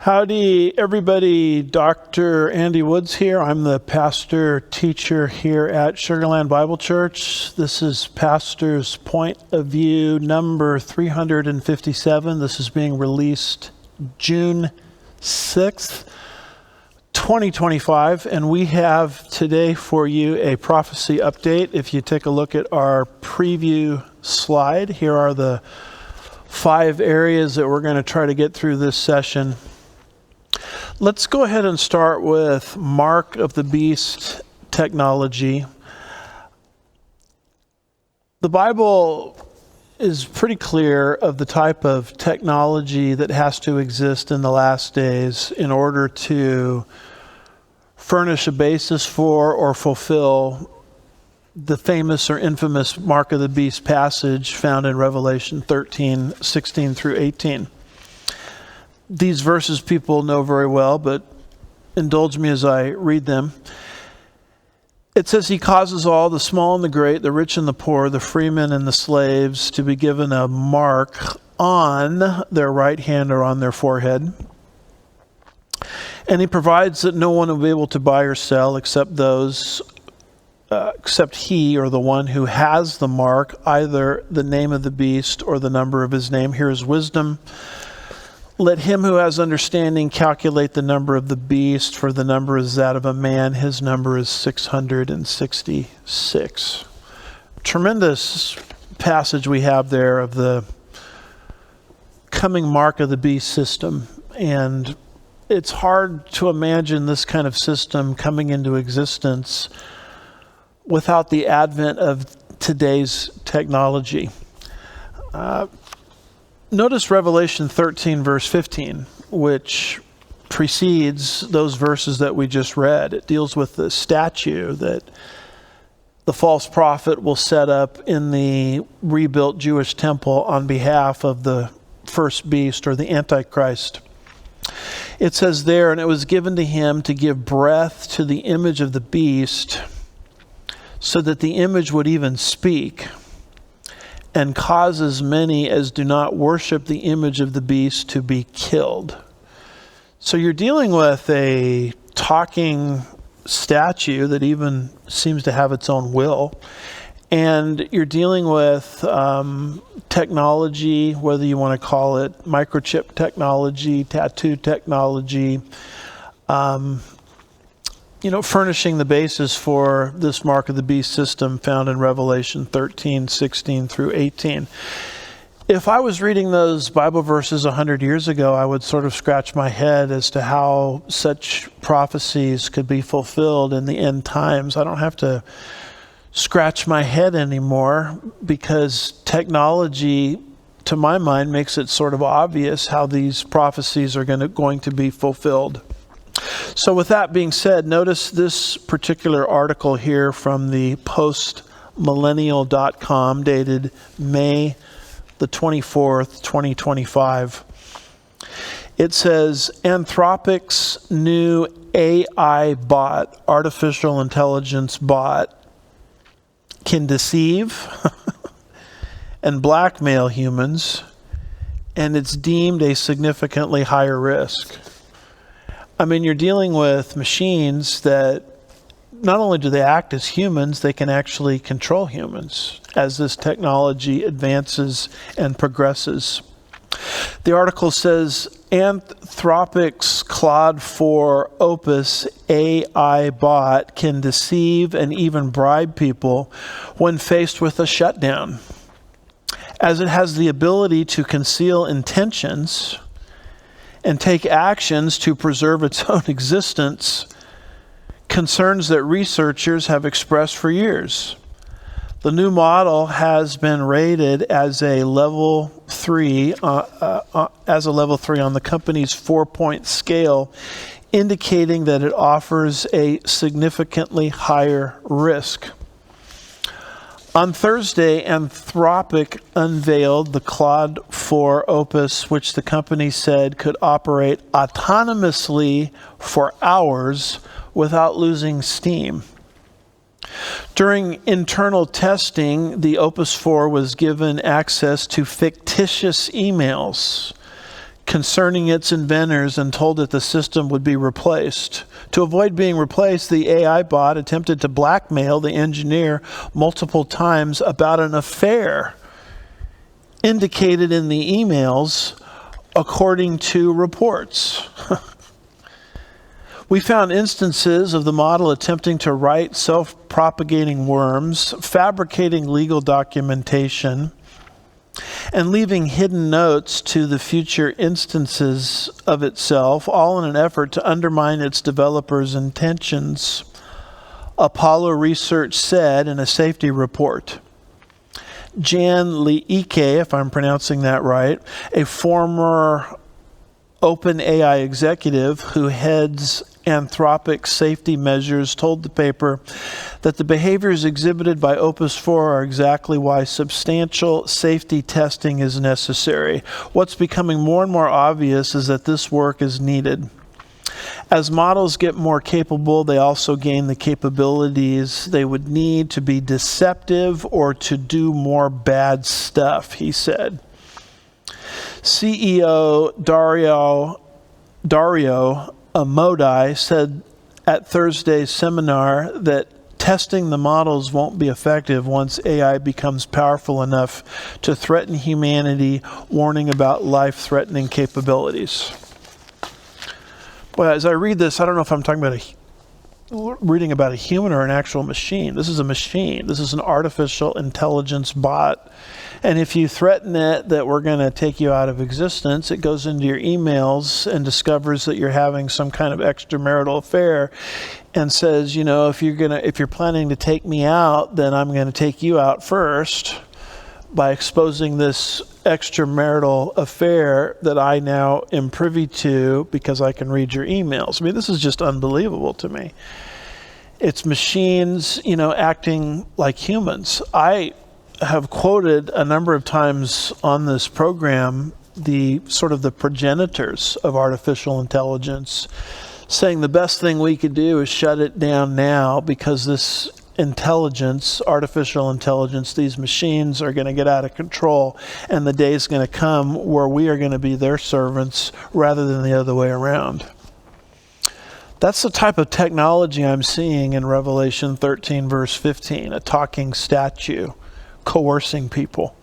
Howdy, everybody. Dr. Andy Woods here. I'm the pastor teacher here at Sugarland Bible Church. This is Pastor's Point of View number 357. This is being released June 6th, 2025. And we have today for you a prophecy update. If you take a look at our preview slide, here are the 5 areas that we're going to try to get through this session. Let's go ahead and start with Mark of the Beast technology. The Bible is pretty clear of the type of technology that has to exist in the last days in order to furnish a basis for or fulfill the famous or infamous Mark of the Beast passage found in Revelation 13, 16 through 18. These verses people know very well, but indulge me as I read them. It says, "He causes all, the small and the great, the rich and the poor, the freemen and the slaves, to be given a mark on their right hand or on their forehead. And he provides that no one will be able to buy or sell except he or the one who has the mark, either the name of the beast or the number of his name. Here is wisdom. Let him who has understanding calculate the number of the beast, for the number is that of a man. His number is 666. Tremendous passage we have there of the coming Mark of the Beast system. And it's hard to imagine this kind of system coming into existence without the advent of today's technology. Notice Revelation 13, verse 15, which precedes those verses that we just read. It deals with the statue that the false prophet will set up in the rebuilt Jewish temple on behalf of the first beast or the Antichrist. It says there, "And it was given to him to give breath to the image of the beast, so that the image would even speak, and causes many as do not worship the image of the beast to be killed." So you're dealing with a talking statue that even seems to have its own will. And you're dealing with technology, whether you want to call it microchip technology, tattoo technology, furnishing the basis for this Mark of the Beast system found in Revelation 13, 16 through 18. If I was reading those Bible verses 100 years ago, I would sort of scratch my head as to how such prophecies could be fulfilled in the end times. I don't have to scratch my head anymore because technology, to my mind, makes it sort of obvious how these prophecies are going to be fulfilled. So with that being said, notice this particular article here from the Postmillennial.com dated May the 24th, 2025. It says, Anthropic's new AI bot, artificial intelligence bot, can deceive and blackmail humans, and it's deemed a significantly higher risk. I mean, you're dealing with machines that not only do they act as humans, they can actually control humans as this technology advances and progresses. The article says, Anthropic's Claude 4 Opus AI bot can deceive and even bribe people when faced with a shutdown, as it has the ability to conceal intentions and take actions to preserve its own existence, concerns that researchers have expressed for years. The new model has been rated as a level 3 on the company's 4-point scale, indicating that it offers a significantly higher risk. On Thursday, Anthropic unveiled the Claude 4 Opus, which the company said could operate autonomously for hours without losing steam. During internal testing, the Opus 4 was given access to fictitious emails concerning its inventors and told that the system would be replaced. To avoid being replaced, the AI bot attempted to blackmail the engineer multiple times about an affair indicated in the emails, according to reports. We found instances of the model attempting to write self-propagating worms, fabricating legal documentation, and leaving hidden notes to the future instances of itself, all in an effort to undermine its developers' intentions, Apollo Research said in a safety report. Jan Leike, if I'm pronouncing that right, a former OpenAI executive who heads Anthropic's safety measures, told the paper that the behaviors exhibited by Opus 4 are exactly why substantial safety testing is necessary. What's becoming more and more obvious is that this work is needed. As models get more capable, they also gain the capabilities they would need to be deceptive or to do more bad stuff, he said. CEO Dario Amodei said at Thursday's seminar that testing the models won't be effective once AI becomes powerful enough to threaten humanity, warning about life-threatening capabilities. Well, as I read this, I don't know if I'm talking about reading about a human or an actual machine. This is a machine. This is an artificial intelligence bot. And if you threaten it that we're going to take you out of existence, it goes into your emails and discovers that you're having some kind of extramarital affair and says, you know, if you're planning to take me out, then I'm going to take you out first by exposing this extramarital affair that I now am privy to because I can read your emails. I mean, this is just unbelievable to me. It's machines, acting like humans. I have quoted a number of times on this program the progenitors of artificial intelligence, saying the best thing we could do is shut it down now because this intelligence, artificial intelligence, these machines are going to get out of control, and the day is going to come where we are going to be their servants rather than the other way around. That's the type of technology I'm seeing in Revelation 13, verse 15, a talking statue coercing people.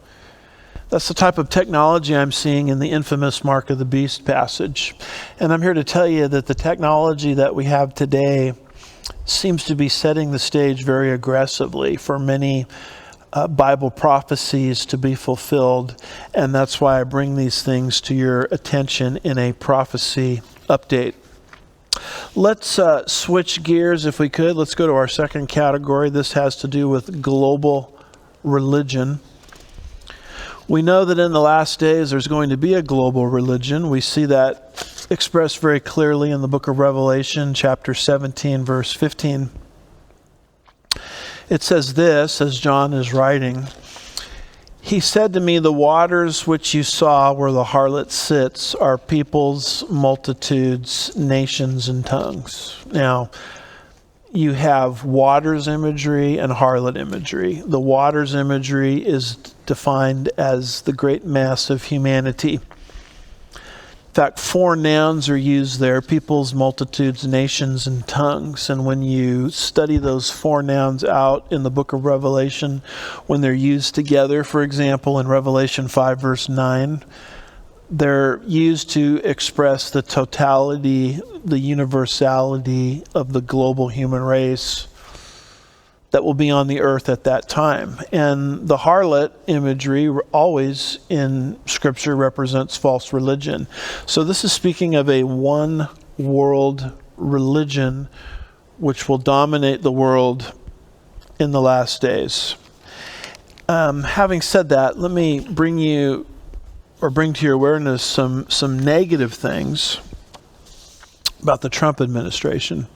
That's the type of technology I'm seeing in the infamous Mark of the Beast passage. And I'm here to tell you that the technology that we have today seems to be setting the stage very aggressively for many Bible prophecies to be fulfilled. And that's why I bring these things to your attention in a prophecy update. Let's switch gears if we could. Let's go to our second category. This has to do with global religion. We know that in the last days there's going to be a global religion. We see that expressed very clearly in the book of Revelation, chapter 17, verse 15. It says this, as John is writing, "He said to me, the waters which you saw where the harlot sits are peoples, multitudes, nations, and tongues." Now, you have waters imagery and harlot imagery. The waters imagery is defined as the great mass of humanity. In fact, 4 nouns are used there: peoples, multitudes, nations, and tongues. And when you study those 4 nouns out in the book of Revelation, when they're used together, for example, in Revelation 5, verse 9, they're used to express the totality, the universality of the global human race that will be on the earth at that time. And the harlot imagery always in Scripture represents false religion. So this is speaking of a one world religion which will dominate the world in the last days. Having said that, let me bring to your awareness some negative things about the Trump administration.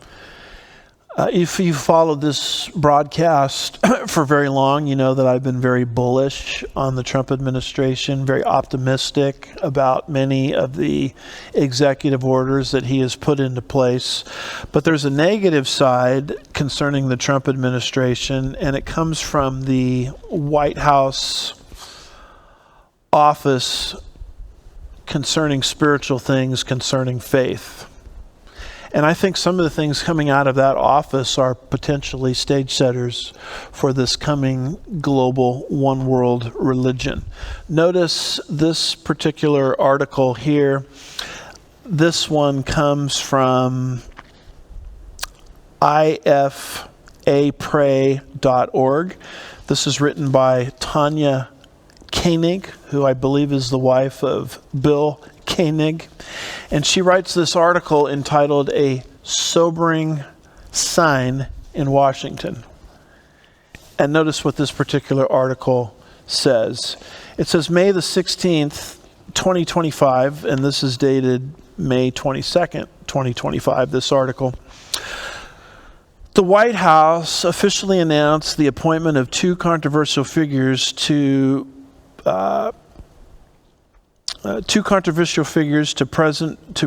If you followed this broadcast for very long, you know that I've been very bullish on the Trump administration, very optimistic about many of the executive orders that he has put into place. But there's a negative side concerning the Trump administration, and it comes from the White House office concerning spiritual things, concerning faith. And I think some of the things coming out of that office are potentially stage setters for this coming global one world religion. Notice this particular article here. This one comes from ifapray.org. This is written by Tanya Koenig, who I believe is the wife of Bill Koenig. And she writes this article entitled "A Sobering Sign in Washington." And notice what this particular article says. It says, May the 16th, 2025, and this is dated May 22nd, 2025, this article. The White House officially announced the appointment of two controversial figures to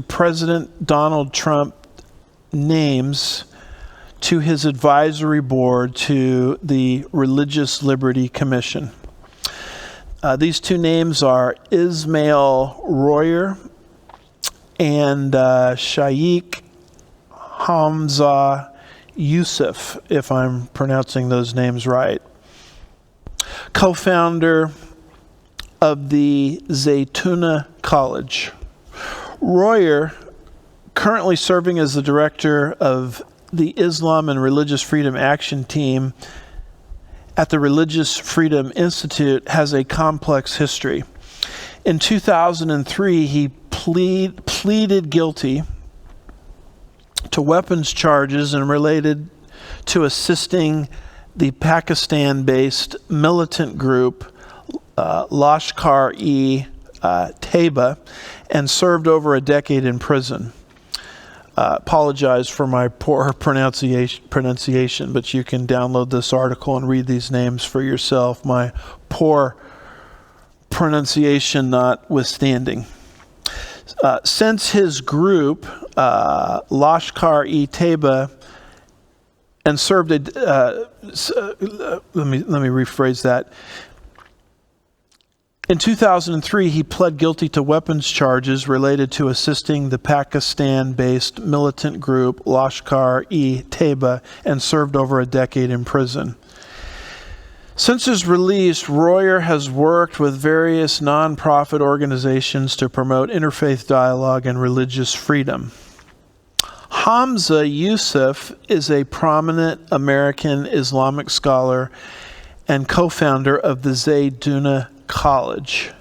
President Donald Trump names to his advisory board to the Religious Liberty Commission. These two names are Ismail Royer and Shaikh Hamza Yusuf, if I'm pronouncing those names right. Co-founder of the Zaytuna College. Royer, currently serving as the director of the Islam and Religious Freedom Action Team at the Religious Freedom Institute, has a complex history. In 2003, he pleaded guilty to weapons charges and related to assisting the Pakistan-based militant group Lashkar-e-Taiba, and served over a decade in prison. Apologize for my poor pronunciation, but you can download this article and read these names for yourself, my poor pronunciation notwithstanding. Since his group, Lashkar-e-Taiba, and served let me rephrase that. In 2003, he pled guilty to weapons charges related to assisting the Pakistan-based militant group Lashkar-e-Taiba, and served over a decade in prison. Since his release, Royer has worked with various nonprofit organizations to promote interfaith dialogue and religious freedom. Hamza Yusuf is a prominent American Islamic scholar and co-founder of the Zaytuna College,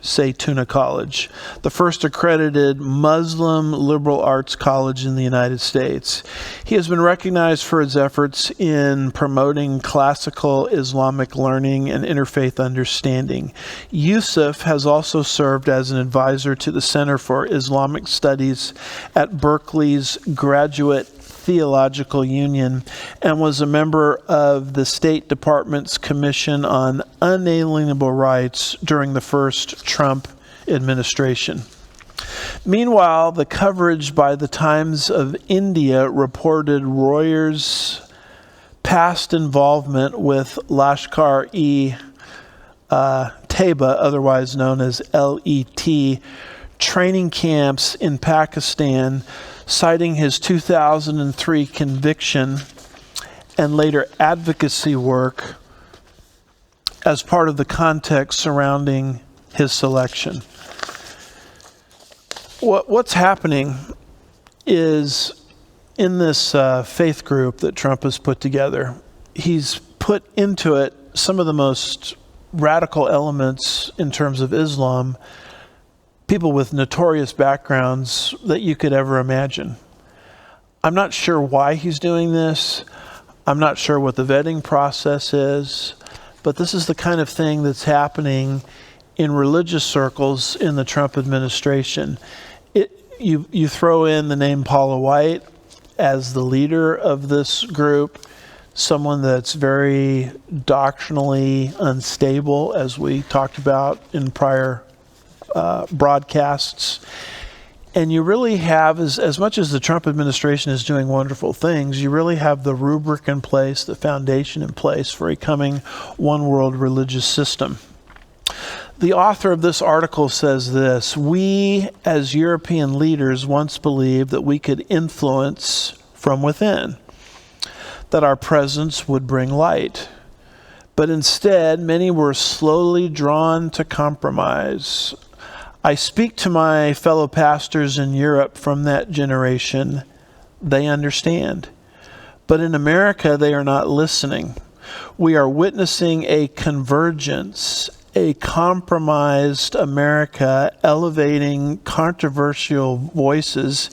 the first accredited Muslim liberal arts college in the United States. He has been recognized for his efforts in promoting classical Islamic learning and interfaith understanding. Yusuf has also served as an advisor to the Center for Islamic Studies at Berkeley's Graduate Theological Union, and was a member of the State Department's Commission on Unalienable Rights during the first Trump administration. Meanwhile, the coverage by the Times of India reported Royer's past involvement with Lashkar-e-Taiba, otherwise known as LET, training camps in Pakistan, citing his 2003 conviction and later advocacy work as part of the context surrounding his selection. What's happening is, in this faith group that Trump has put together, he's put into it some of the most radical elements in terms of Islam, people with notorious backgrounds that you could ever imagine. I'm not sure why he's doing this. I'm not sure what the vetting process is, but this is the kind of thing that's happening in religious circles in the Trump administration. You throw in the name Paula White as the leader of this group, someone that's very doctrinally unstable, as we talked about in prior broadcasts. And you really have, as much as the Trump administration is doing wonderful things, you really have the rubric in place, the foundation in place for a coming one world religious system. The author of this article says this: we as European leaders once believed that we could influence from within, that our presence would bring light. But instead, many were slowly drawn to compromise. I speak to my fellow pastors in Europe from that generation. They understand. But in America, they are not listening. We are witnessing a convergence, a compromised America elevating controversial voices,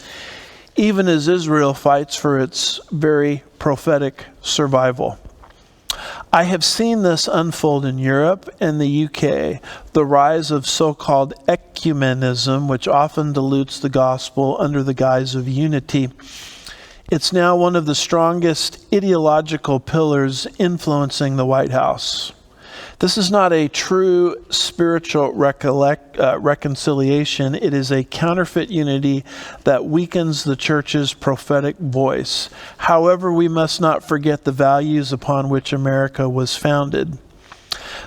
even as Israel fights for its very prophetic survival. I have seen this unfold in Europe and the UK, the rise of so-called Ecumenism, which often dilutes the gospel under the guise of unity. It's now one of the strongest ideological pillars influencing the White House. This is not a true spiritual reconciliation. It is a counterfeit unity that weakens the church's prophetic voice. However, we must not forget the values upon which America was founded.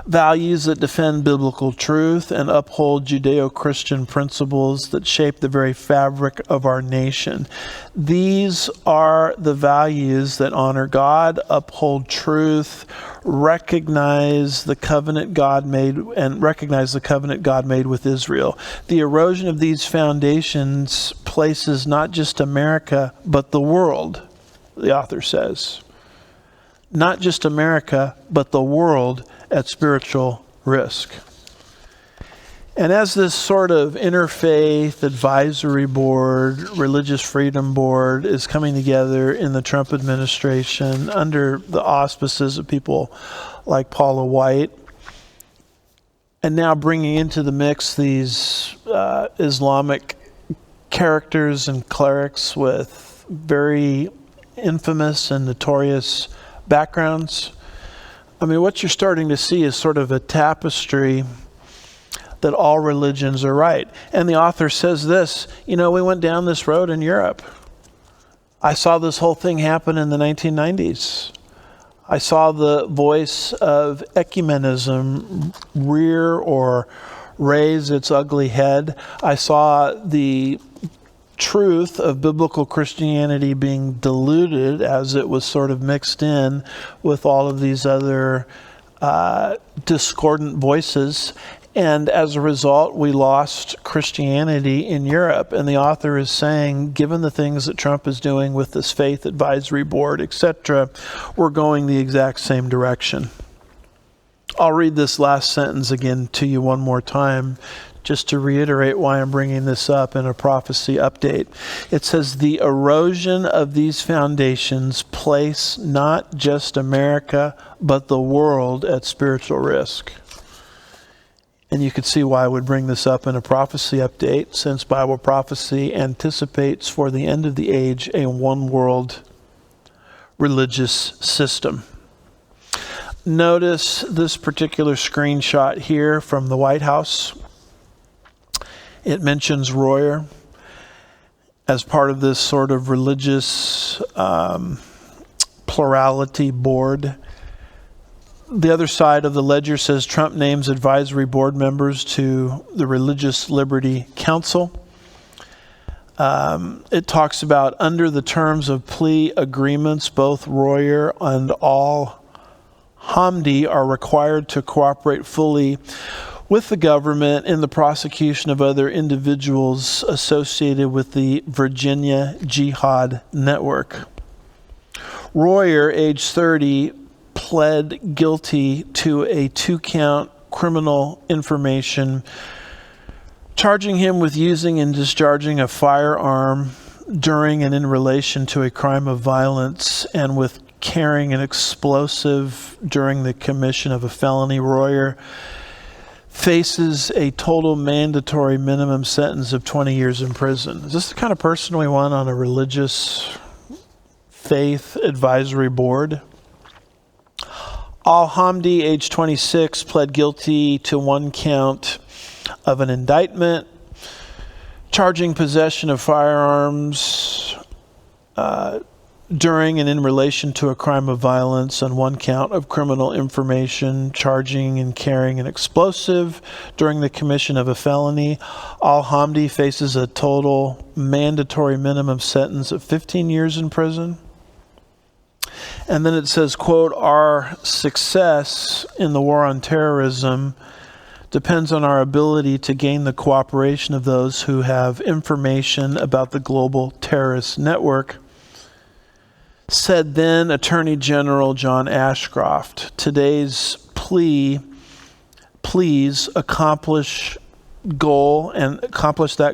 Values that defend biblical truth and uphold Judeo-Christian principles that shape the very fabric of our nation. These are the values that honor God, uphold truth, recognize the covenant God made with Israel. The erosion of these foundations places not just America, but the world, the author says. Not just America, but the world at spiritual risk. And as this sort of interfaith advisory board, religious freedom board is coming together in the Trump administration under the auspices of people like Paula White, and now bringing into the mix these Islamic characters and clerics with very infamous and notorious backgrounds, I mean, what you're starting to see is sort of a tapestry that all religions are right. And the author says this, we went down this road in Europe. I saw this whole thing happen in the 1990s. I saw the voice of ecumenism rear or raise its ugly head. I saw the truth of biblical Christianity being diluted as it was sort of mixed in with all of these other discordant voices. And as a result, we lost Christianity in Europe. And the author is saying, given the things that Trump is doing with this faith advisory board, etc., we're going the exact same direction. I'll read this last sentence again to you one more time, just to reiterate why I'm bringing this up in a prophecy update. It says, the erosion of these foundations place not just America, but the world at spiritual risk. And you could see why I would bring this up in a prophecy update, since Bible prophecy anticipates for the end of the age a one world religious system. Notice this particular screenshot here from the White House. It mentions Royer as part of this sort of religious plurality board. The other side of the ledger says Trump names advisory board members to the Religious Liberty Council. It talks about under the terms of plea agreements, both Royer and Hamdi are required to cooperate fully with the government in the prosecution of other individuals associated with the Virginia Jihad Network. Royer, age 30, pled guilty to a 2-count criminal information, charging him with using and discharging a firearm during and in relation to a crime of violence, and with carrying an explosive during the commission of a felony. Royer faces a total mandatory minimum sentence of 20 years in prison. Is this the kind of person we want on a religious faith advisory board? Al-Hamdi, age 26, pled guilty to 1 count of an indictment charging possession of firearms during and in relation to a crime of violence on one count of criminal information, charging and carrying an explosive during the commission of a felony. Al-Hamdi faces a total mandatory minimum sentence of 15 years in prison. And then it says, quote, our success in the war on terrorism depends on our ability to gain the cooperation of those who have information about the global terrorist network, said then Attorney General John Ashcroft. Today's please accomplish that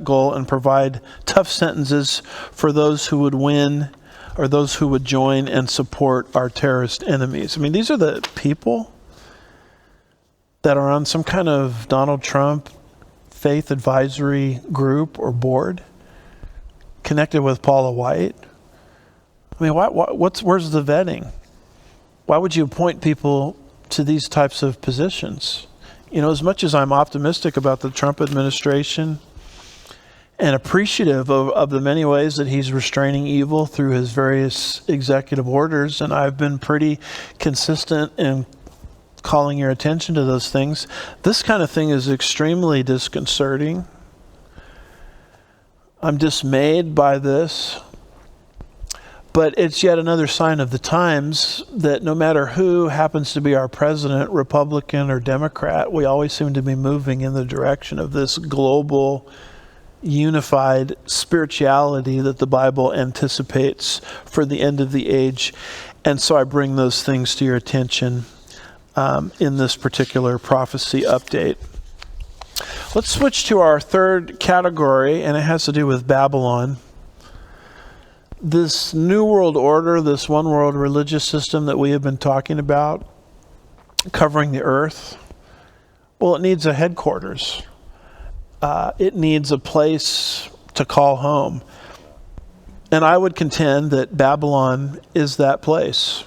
goal and provide tough sentences for those who would win or those who would join and support our terrorist enemies. I mean, these are the people that are on some kind of Donald Trump faith advisory group or board connected with Paula White. I mean, where's the vetting? Why would you appoint people to these types of positions? You know, as much as I'm optimistic about the Trump administration and appreciative of the many ways that he's restraining evil through his various executive orders, and I've been pretty consistent in calling your attention to those things, this kind of thing is extremely disconcerting. I'm dismayed by this. But it's yet another sign of the times that no matter who happens to be our president, Republican or Democrat, we always seem to be moving in the direction of this global, unified spirituality that the Bible anticipates for the end of the age. And so I bring those things to your attention in this particular prophecy update. Let's switch to our third category, and it has to do with Babylon. This New World Order, this one world religious system that we have been talking about, covering the earth, well, it needs a headquarters. It needs a place to call home. And I would contend that Babylon is that place.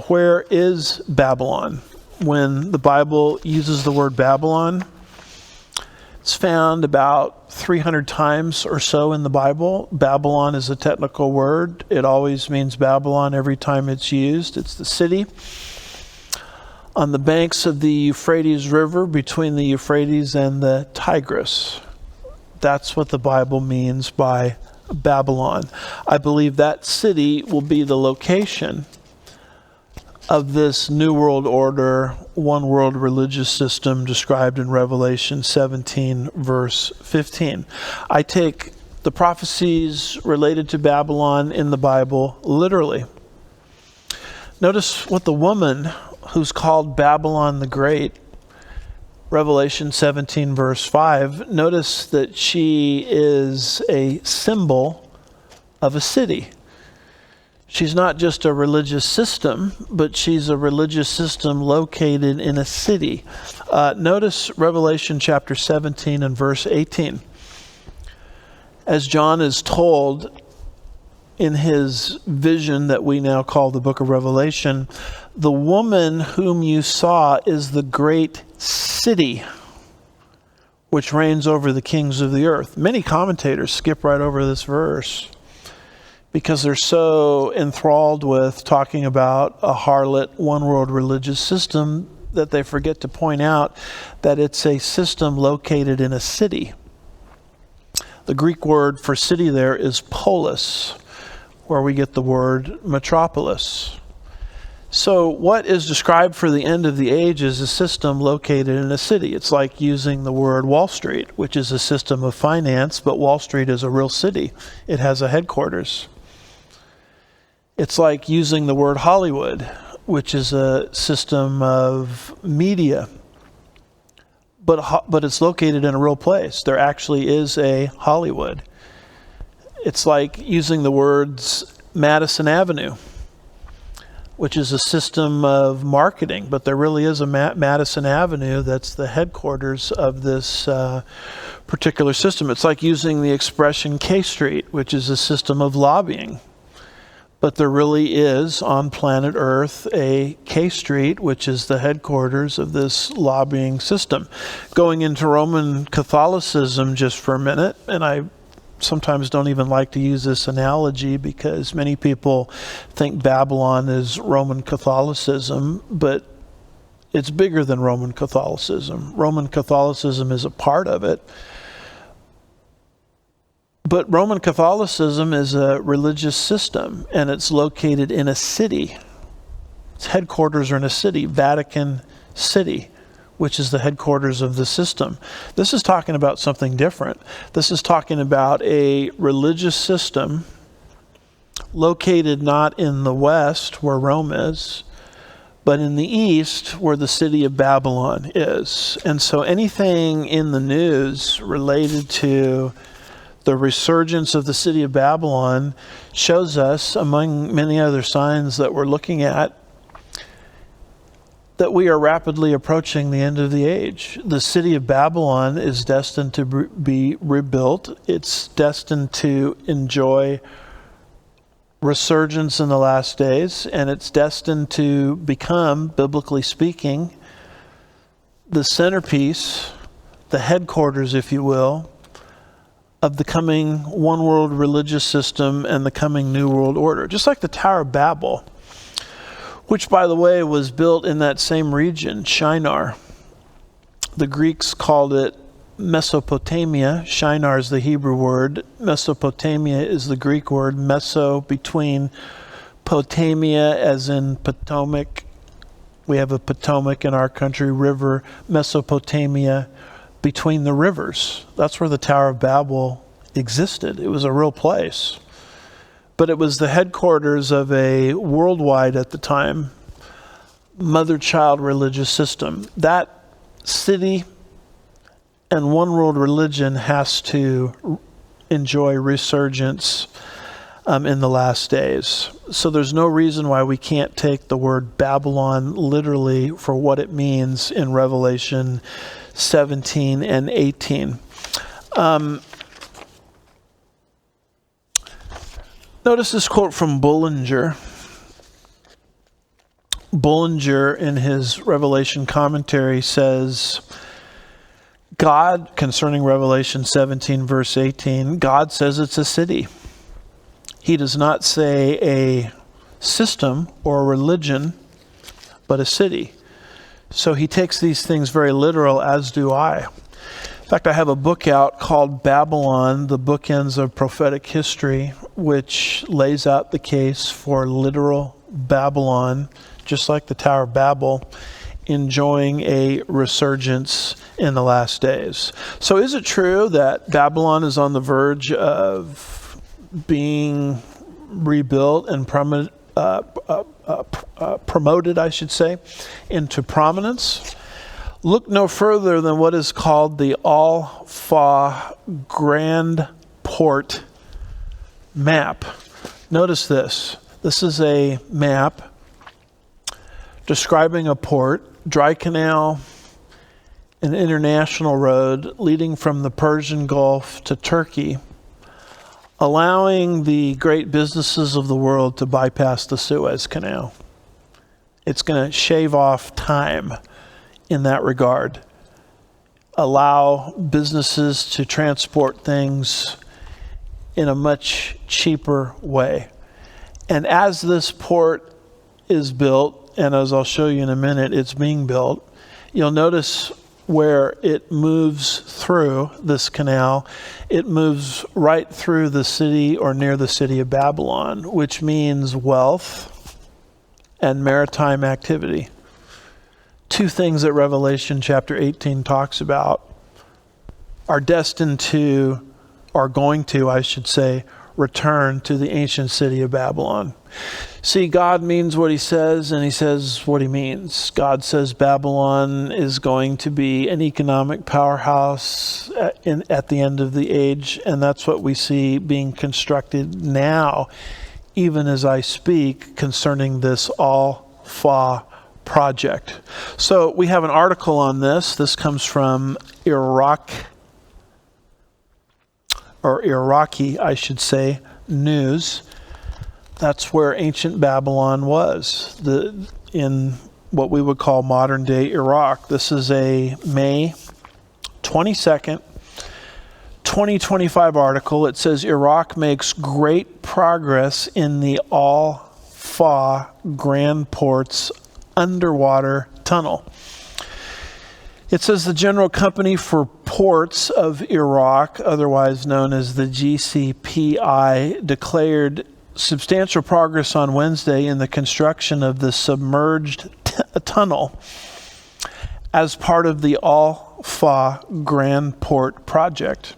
Where is Babylon? When the Bible uses the word Babylon, it's found about 300 times or so in the Bible. Babylon is a technical word. It always means Babylon every time it's used. It's the city on the banks of the Euphrates River, between the Euphrates and the Tigris. That's what the Bible means by Babylon. I believe that city will be the location of this New World Order, one world religious system described in Revelation 17, verse 15. I take the prophecies related to Babylon in the Bible literally. Notice what the woman who's called Babylon the Great, Revelation 17, verse 5, notice that she is a symbol of a city. She's not just a religious system, but she's a religious system located in a city. Notice Revelation chapter 17 and verse 18. As John is told in his vision that we now call the book of Revelation, the woman whom you saw is the great city which reigns over the kings of the earth. Many commentators skip right over this verse because they're so enthralled with talking about a harlot, one world religious system that they forget to point out that it's a system located in a city. The Greek word for city there is polis, where we get the word metropolis. So what is described for the end of the age is a system located in a city. It's like using the word Wall Street, which is a system of finance, but Wall Street is a real city. It has a headquarters. It's like using the word Hollywood, which is a system of media, but it's located in a real place. There actually is a Hollywood. It's like using the words Madison Avenue, which is a system of marketing, but there really is a Madison Avenue that's the headquarters of this particular system. It's like using the expression K Street, which is a system of lobbying. But there really is on planet Earth a K Street, which is the headquarters of this lobbying system. Going into Roman Catholicism just for a minute, and I sometimes don't even like to use this analogy because many people think Babylon is Roman Catholicism, but it's bigger than Roman Catholicism. Roman Catholicism is a part of it. But Roman Catholicism is a religious system, and it's located in a city. Its headquarters are in a city, Vatican City, which is the headquarters of the system. This is talking about something different. This is talking about a religious system located not in the west, where Rome is, but in the east, where the city of Babylon is. And so anything in the news related to the resurgence of the city of Babylon shows us, among many other signs that we're looking at, that we are rapidly approaching the end of the age. The city of Babylon is destined to be rebuilt. It's destined to enjoy resurgence in the last days, and it's destined to become, biblically speaking, the centerpiece, the headquarters, if you will, of the coming one world religious system and the coming new world order. Just like the Tower of Babel, which, by the way, was built in that same region, Shinar. The Greeks called it Mesopotamia. Shinar is the Hebrew word. Mesopotamia is the Greek word. Meso, between. Potamia, as in Potomac. We have a Potomac in our country, river. Mesopotamia, between the rivers. That's where the Tower of Babel existed. It was a real place. But it was the headquarters of a worldwide, at the time, mother-child religious system. That city and one world religion has to enjoy resurgence in the last days. So there's no reason why we can't take the word Babylon literally for what it means in Revelation 17 and 18. Notice this quote from Bullinger. Bullinger, in his Revelation commentary, says, God, concerning Revelation 17, verse 18, God says it's a city. He does not say a system or a religion, but a city. So he takes these things very literal, as do I. In fact, I have a book out called Babylon, the Bookends of Prophetic History, which lays out the case for literal Babylon, just like the Tower of Babel, enjoying a resurgence in the last days. So is it true that Babylon is on the verge of being rebuilt and promoted, I should say, into prominence? Look no further than what is called the Al-Fa Grand Port map. Notice this. This is a map describing a port, dry canal, an international road leading from the Persian Gulf to Turkey, allowing the great businesses of the world to bypass the Suez Canal. It's going to shave off time in that regard. Allow businesses to transport things in a much cheaper way. And as this port is built, and as I'll show you in a minute, it's being built, you'll notice where it moves through this canal, it moves right through the city or near the city of Babylon, which means wealth and maritime activity. Two things that Revelation chapter 18 talks about are destined to, are going to, I should say, return to the ancient city of Babylon. See, God means what he says, and he says what he means. God says Babylon is going to be an economic powerhouse at the end of the age, and that's what we see being constructed now, even as I speak, concerning this Al-Fa project. So we have an article on this. This comes from Iraqi, I should say, news. That's where ancient Babylon was, in what we would call modern day Iraq. This is a May 22nd, 2025 article, it says Iraq makes great progress in the Al-Fa Grand Ports underwater tunnel. It says the General Company for Ports of Iraq, otherwise known as the GCPI, declared substantial progress on Wednesday in the construction of the submerged tunnel as part of the Al-Fa Grand Port project.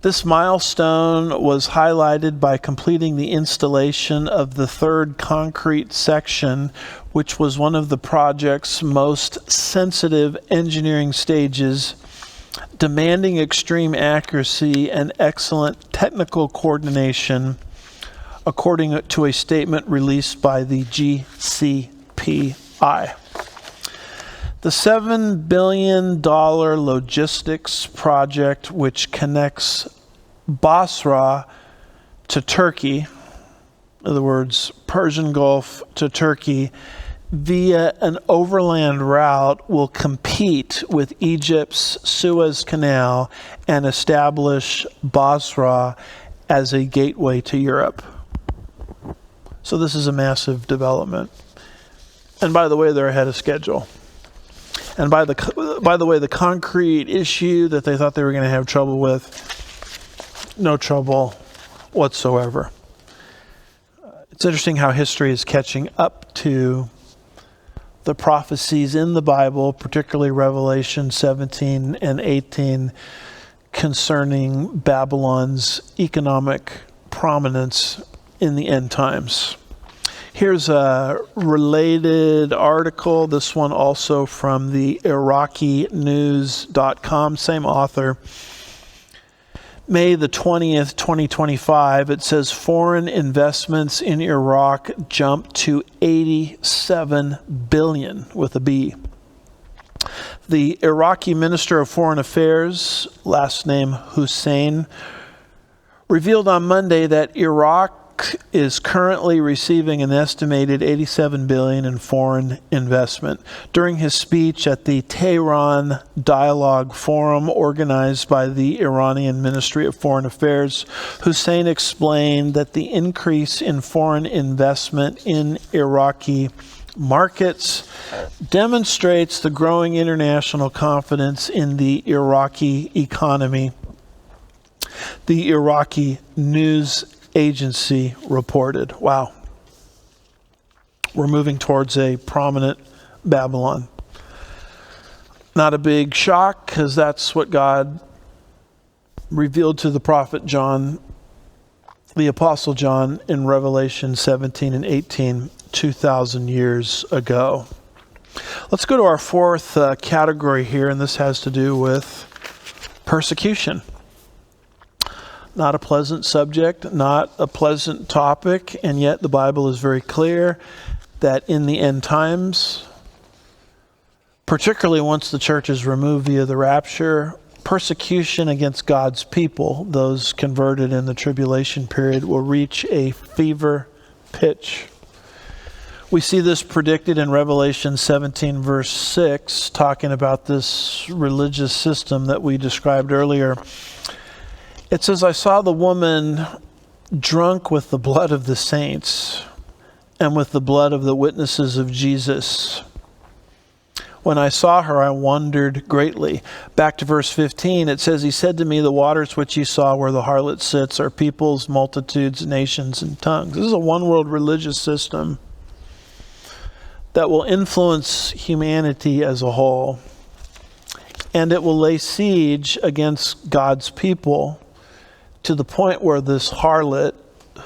This milestone was highlighted by completing the installation of the third concrete section, which was one of the project's most sensitive engineering stages, demanding extreme accuracy and excellent technical coordination, according to a statement released by the GCPI. The $7 billion logistics project, which connects Basra to Turkey, in other words, Persian Gulf to Turkey, via an overland route, will compete with Egypt's Suez Canal and establish Basra as a gateway to Europe. So this is a massive development. And by the way, they're ahead of schedule. And by the way, the concrete issue that they thought they were going to have trouble with, no trouble whatsoever. It's interesting how history is catching up to the prophecies in the Bible, particularly Revelation 17 and 18, concerning Babylon's economic prominence in the end times. Here's a related article, this one also from the IraqiNews.com, same author. May the 20th, 2025, it says foreign investments in Iraq jumped to 87 billion with a B. The Iraqi Minister of Foreign Affairs, last name Hussein, revealed on Monday that Iraq is currently receiving an estimated 87 billion in foreign investment. During his speech at the Tehran Dialogue Forum organized by the Iranian Ministry of Foreign Affairs, Hussein explained that the increase in foreign investment in Iraqi markets demonstrates the growing international confidence in the Iraqi economy. The Iraqi News Agency reported. Wow. We're moving towards a prominent Babylon. Not a big shock, because that's what God revealed to the prophet John, the Apostle John, in Revelation 17 and 18, 2,000 years ago. Let's go to our fourth category here, and this has to do with persecution. Not a pleasant subject, not a pleasant topic, and yet the Bible is very clear that in the end times, particularly once the church is removed via the rapture, persecution against God's people, those converted in the tribulation period, will reach a fever pitch. We see this predicted in Revelation 17 verse 6, talking about this religious system that we described earlier. It says, I saw the woman drunk with the blood of the saints and with the blood of the witnesses of Jesus. When I saw her, I wondered greatly. Back to verse 15, it says, he said to me, the waters which you saw where the harlot sits are peoples, multitudes, nations, and tongues. This is a one-world religious system that will influence humanity as a whole. And it will lay siege against God's people, to the point where this harlot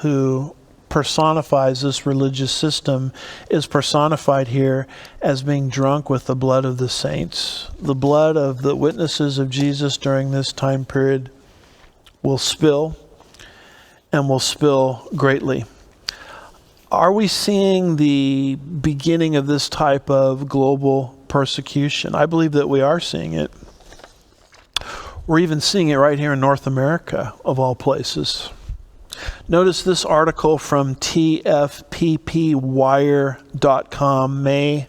who personifies this religious system is personified here as being drunk with the blood of the saints. The blood of the witnesses of Jesus during this time period will spill, and will spill greatly. Are we seeing the beginning of this type of global persecution? I believe that we are seeing it. We're even seeing it right here in North America, of all places. Notice this article from TFPPwire.com, May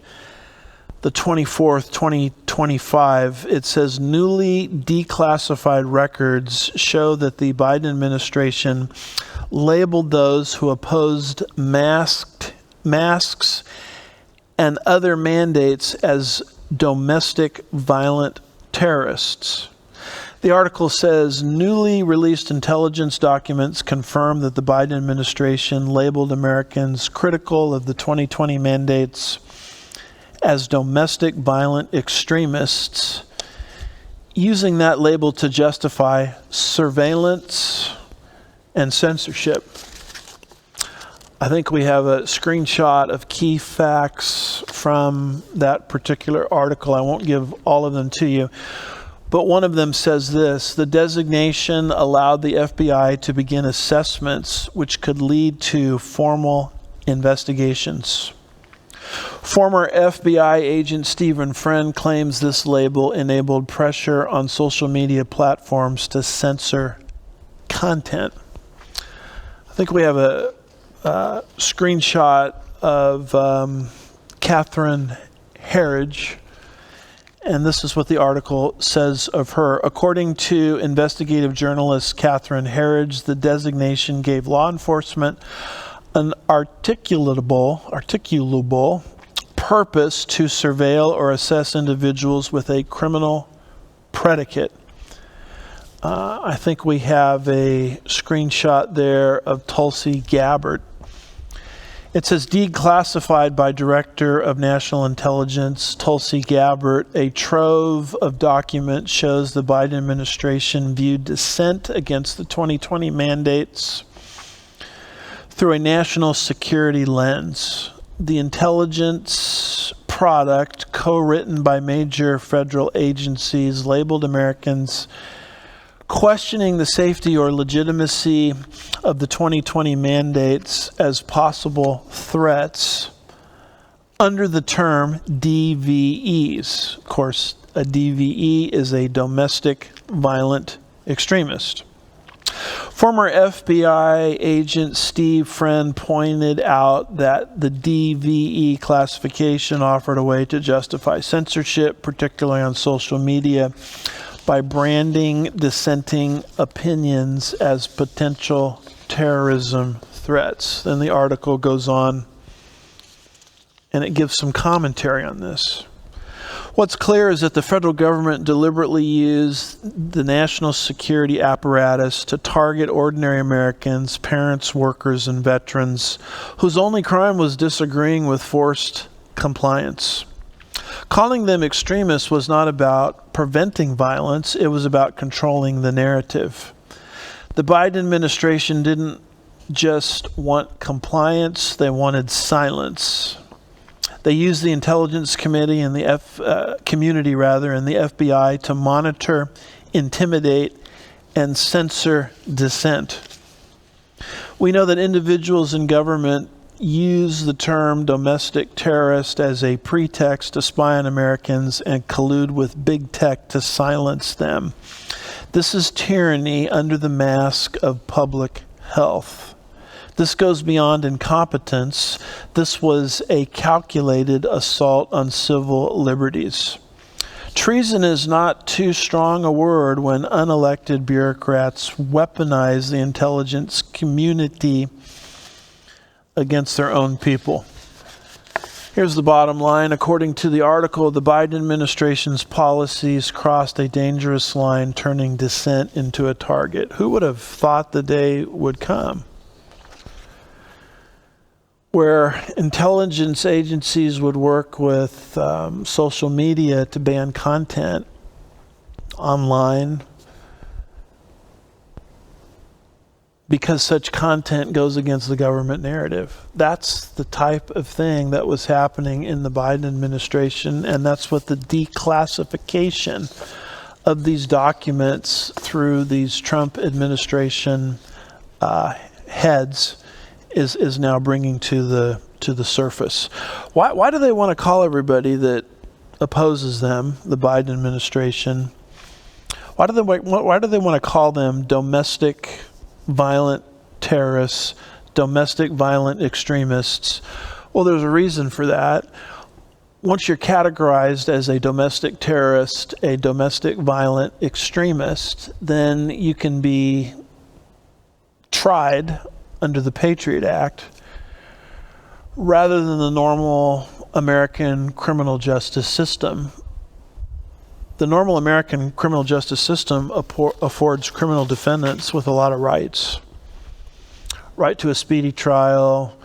the 24th, 2025, it says newly declassified records show that the Biden administration labeled those who opposed masks and other mandates as domestic violent terrorists. The article says newly released intelligence documents confirm that the Biden administration labeled Americans critical of the 2020 mandates as domestic violent extremists, using that label to justify surveillance and censorship. I think we have a screenshot of key facts from that particular article. I won't give all of them to you, but one of them says this: the designation allowed the FBI to begin assessments which could lead to formal investigations. Former FBI agent Stephen Friend claims this label enabled pressure on social media platforms to censor content. I think we have a screenshot of Catherine Herridge, and this is what the article says of her. According to investigative journalist Catherine Herridge, the designation gave law enforcement an articulable purpose to surveil or assess individuals with a criminal predicate. I think we have a screenshot there of Tulsi Gabbard. It says, declassified by Director of National Intelligence Tulsi Gabbard, a trove of documents shows the Biden administration viewed dissent against the 2020 mandates through a national security lens. The intelligence product, co-written by major federal agencies, labeled Americans questioning the safety or legitimacy of the 2020 mandates as possible threats under the term DVEs. Of course, a DVE is a domestic violent extremist. Former FBI agent Steve Friend pointed out that the DVE classification offered a way to justify censorship, particularly on social media, by branding dissenting opinions as potential terrorism threats. Then the article goes on and it gives some commentary on this. What's clear is that the federal government deliberately used the national security apparatus to target ordinary Americans, parents, workers, and veterans whose only crime was disagreeing with forced compliance. Calling them extremists was not about preventing violence, it was about controlling the narrative. The Biden administration didn't just want compliance, they wanted silence. They used the intelligence committee and the community and the FBI to monitor, intimidate, and censor dissent. We know that individuals in government use the term domestic terrorist as a pretext to spy on Americans and collude with big tech to silence them. This is tyranny under the mask of public health. This goes beyond incompetence. This was a calculated assault on civil liberties. Treason is not too strong a word when unelected bureaucrats weaponize the intelligence community against their own people. Here's the bottom line. According to the article, the Biden administration's policies crossed a dangerous line, turning dissent into a target. Who would have thought the day would come where intelligence agencies would work with social media to ban content online because such content goes against the government narrative? That's the type of thing that was happening in the Biden administration, and that's what the declassification of these documents through these Trump administration heads is now bringing to the surface. Why do they want to call everybody that opposes them, the Biden administration, why do they want to call them domestic violent terrorists, domestic violent extremists? Well, there's a reason for that. once you're categorized as a domestic terrorist, a domestic violent extremist, then you can be tried under the Patriot Act rather than the normal American criminal justice system. The normal American criminal justice system affords criminal defendants with a lot of rights. Right to a speedy trial,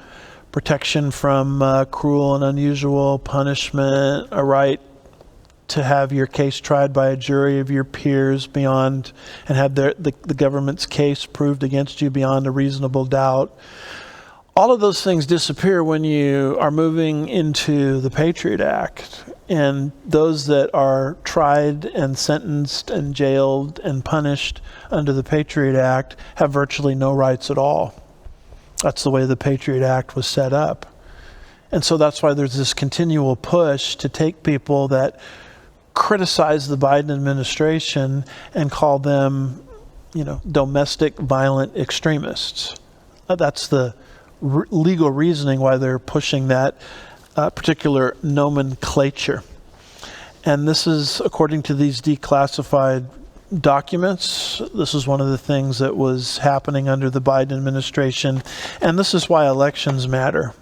protection from cruel and unusual punishment, a right to have your case tried by a jury of your peers beyond, and have the government's case proved against you beyond a reasonable doubt. All of those things disappear when you are moving into the Patriot Act. And those that are tried and sentenced and jailed and punished under the Patriot Act have virtually no rights at all. That's the way the Patriot Act was set up. And so that's why there's this continual push to take people that criticize the Biden administration and call them, domestic violent extremists. That's the legal reasoning why they're pushing that particular nomenclature. And this is, according to these declassified documents, this is one of the things that was happening under the Biden administration. And this is why elections matter.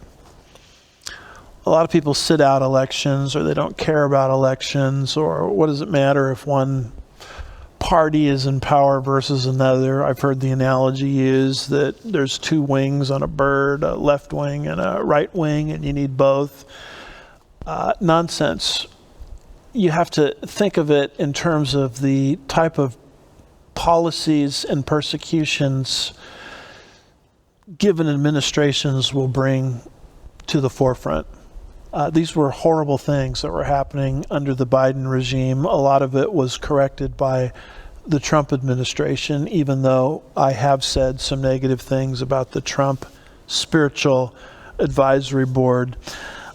A lot of people sit out elections, or they don't care about elections, or what does it matter if one party is in power versus another? I've heard the analogy used that there's two wings on a bird, a left wing and a right wing, and you need both. Nonsense. You have to think of it in terms of the type of policies and persecutions given administrations will bring to the forefront. These were horrible things that were happening under the Biden regime. A lot of it was corrected by the Trump administration, even though I have said some negative things about the Trump Spiritual Advisory Board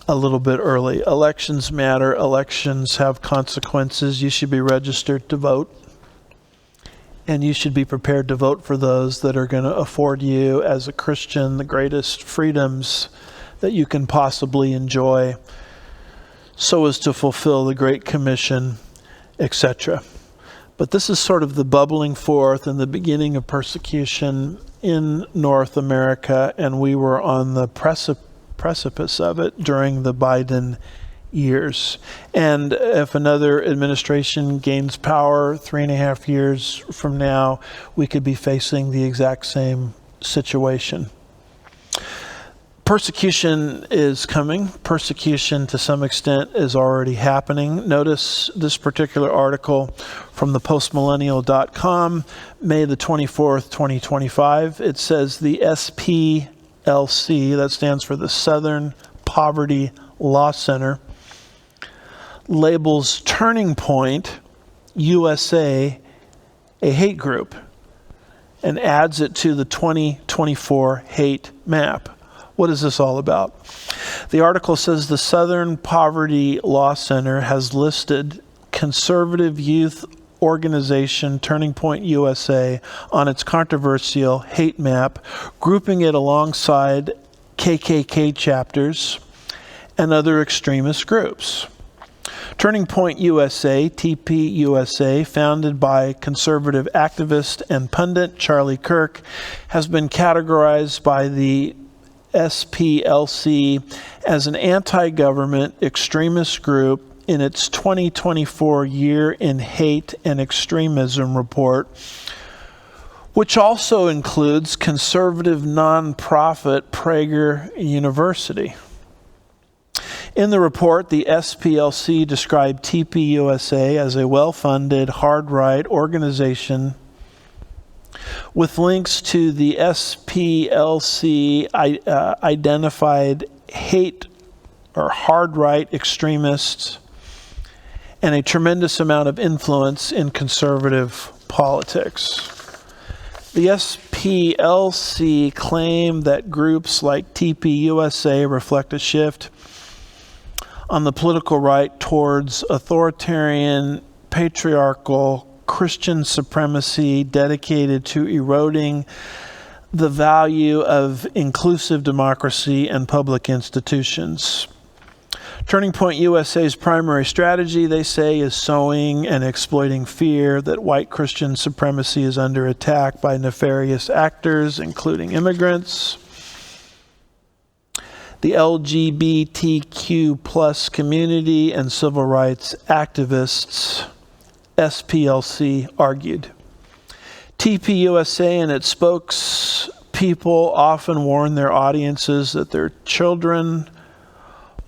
a little bit early. Elections matter. Elections have consequences. You should be registered to vote. And you should be prepared to vote for those that are going to afford you, as a Christian, the greatest freedoms that you can possibly enjoy, so as to fulfill the Great Commission, etc. But this is sort of the bubbling forth and the beginning of persecution in North America, and we were on the precipice of it during the Biden years. And if another administration gains power 3.5 years from now, we could be facing the exact same situation. Persecution is coming. Persecution, to some extent, is already happening. Notice this particular article from the Postmillennial.com, May the 24th, 2025. It says the SPLC, that stands for the Southern Poverty Law Center, labels Turning Point USA a hate group and adds it to the 2024 hate map. What is this all about? The article says the Southern Poverty Law Center has listed conservative youth organization Turning Point USA on its controversial hate map, grouping it alongside KKK chapters and other extremist groups. Turning Point USA, TPUSA, founded by conservative activist and pundit Charlie Kirk, has been categorized by the SPLC as an anti-government extremist group in its 2024 Year in Hate and Extremism report, which also includes conservative nonprofit Prager University. In the report, the SPLC described TPUSA as a well-funded, hard-right organization with links to the SPLC identified hate or hard-right extremists and a tremendous amount of influence in conservative politics. The SPLC claim that groups like TPUSA reflect a shift on the political right towards authoritarian, patriarchal, Christian supremacy dedicated to eroding the value of inclusive democracy and public institutions. Turning Point USA's primary strategy, they say, is sowing and exploiting fear that white Christian supremacy is under attack by nefarious actors, including immigrants. The LGBTQ plus community and civil rights activists, SPLC, argued. TPUSA and its spokespeople often warn their audiences that their children,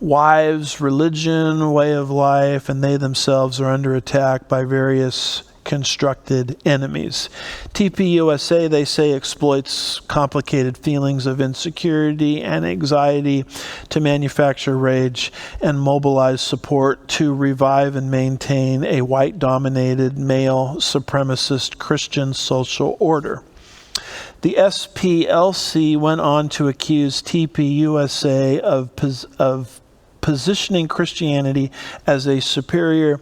wives, religion, way of life, and they themselves are under attack by various constructed enemies. TPUSA, they say, exploits complicated feelings of insecurity and anxiety to manufacture rage and mobilize support to revive and maintain a white-dominated, male, supremacist Christian social order. The SPLC went on to accuse TPUSA of positioning Christianity as superior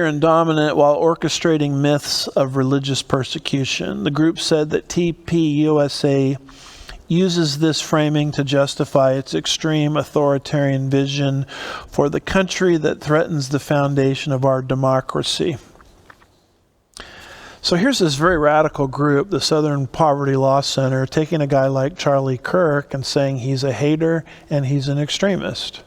and dominant while orchestrating myths of religious persecution. The group said that TPUSA uses this framing to justify its extreme authoritarian vision for the country that threatens the foundation of our democracy. So here's this very radical group, the Southern Poverty Law Center, taking a guy like Charlie Kirk and saying he's a hater and he's an extremist.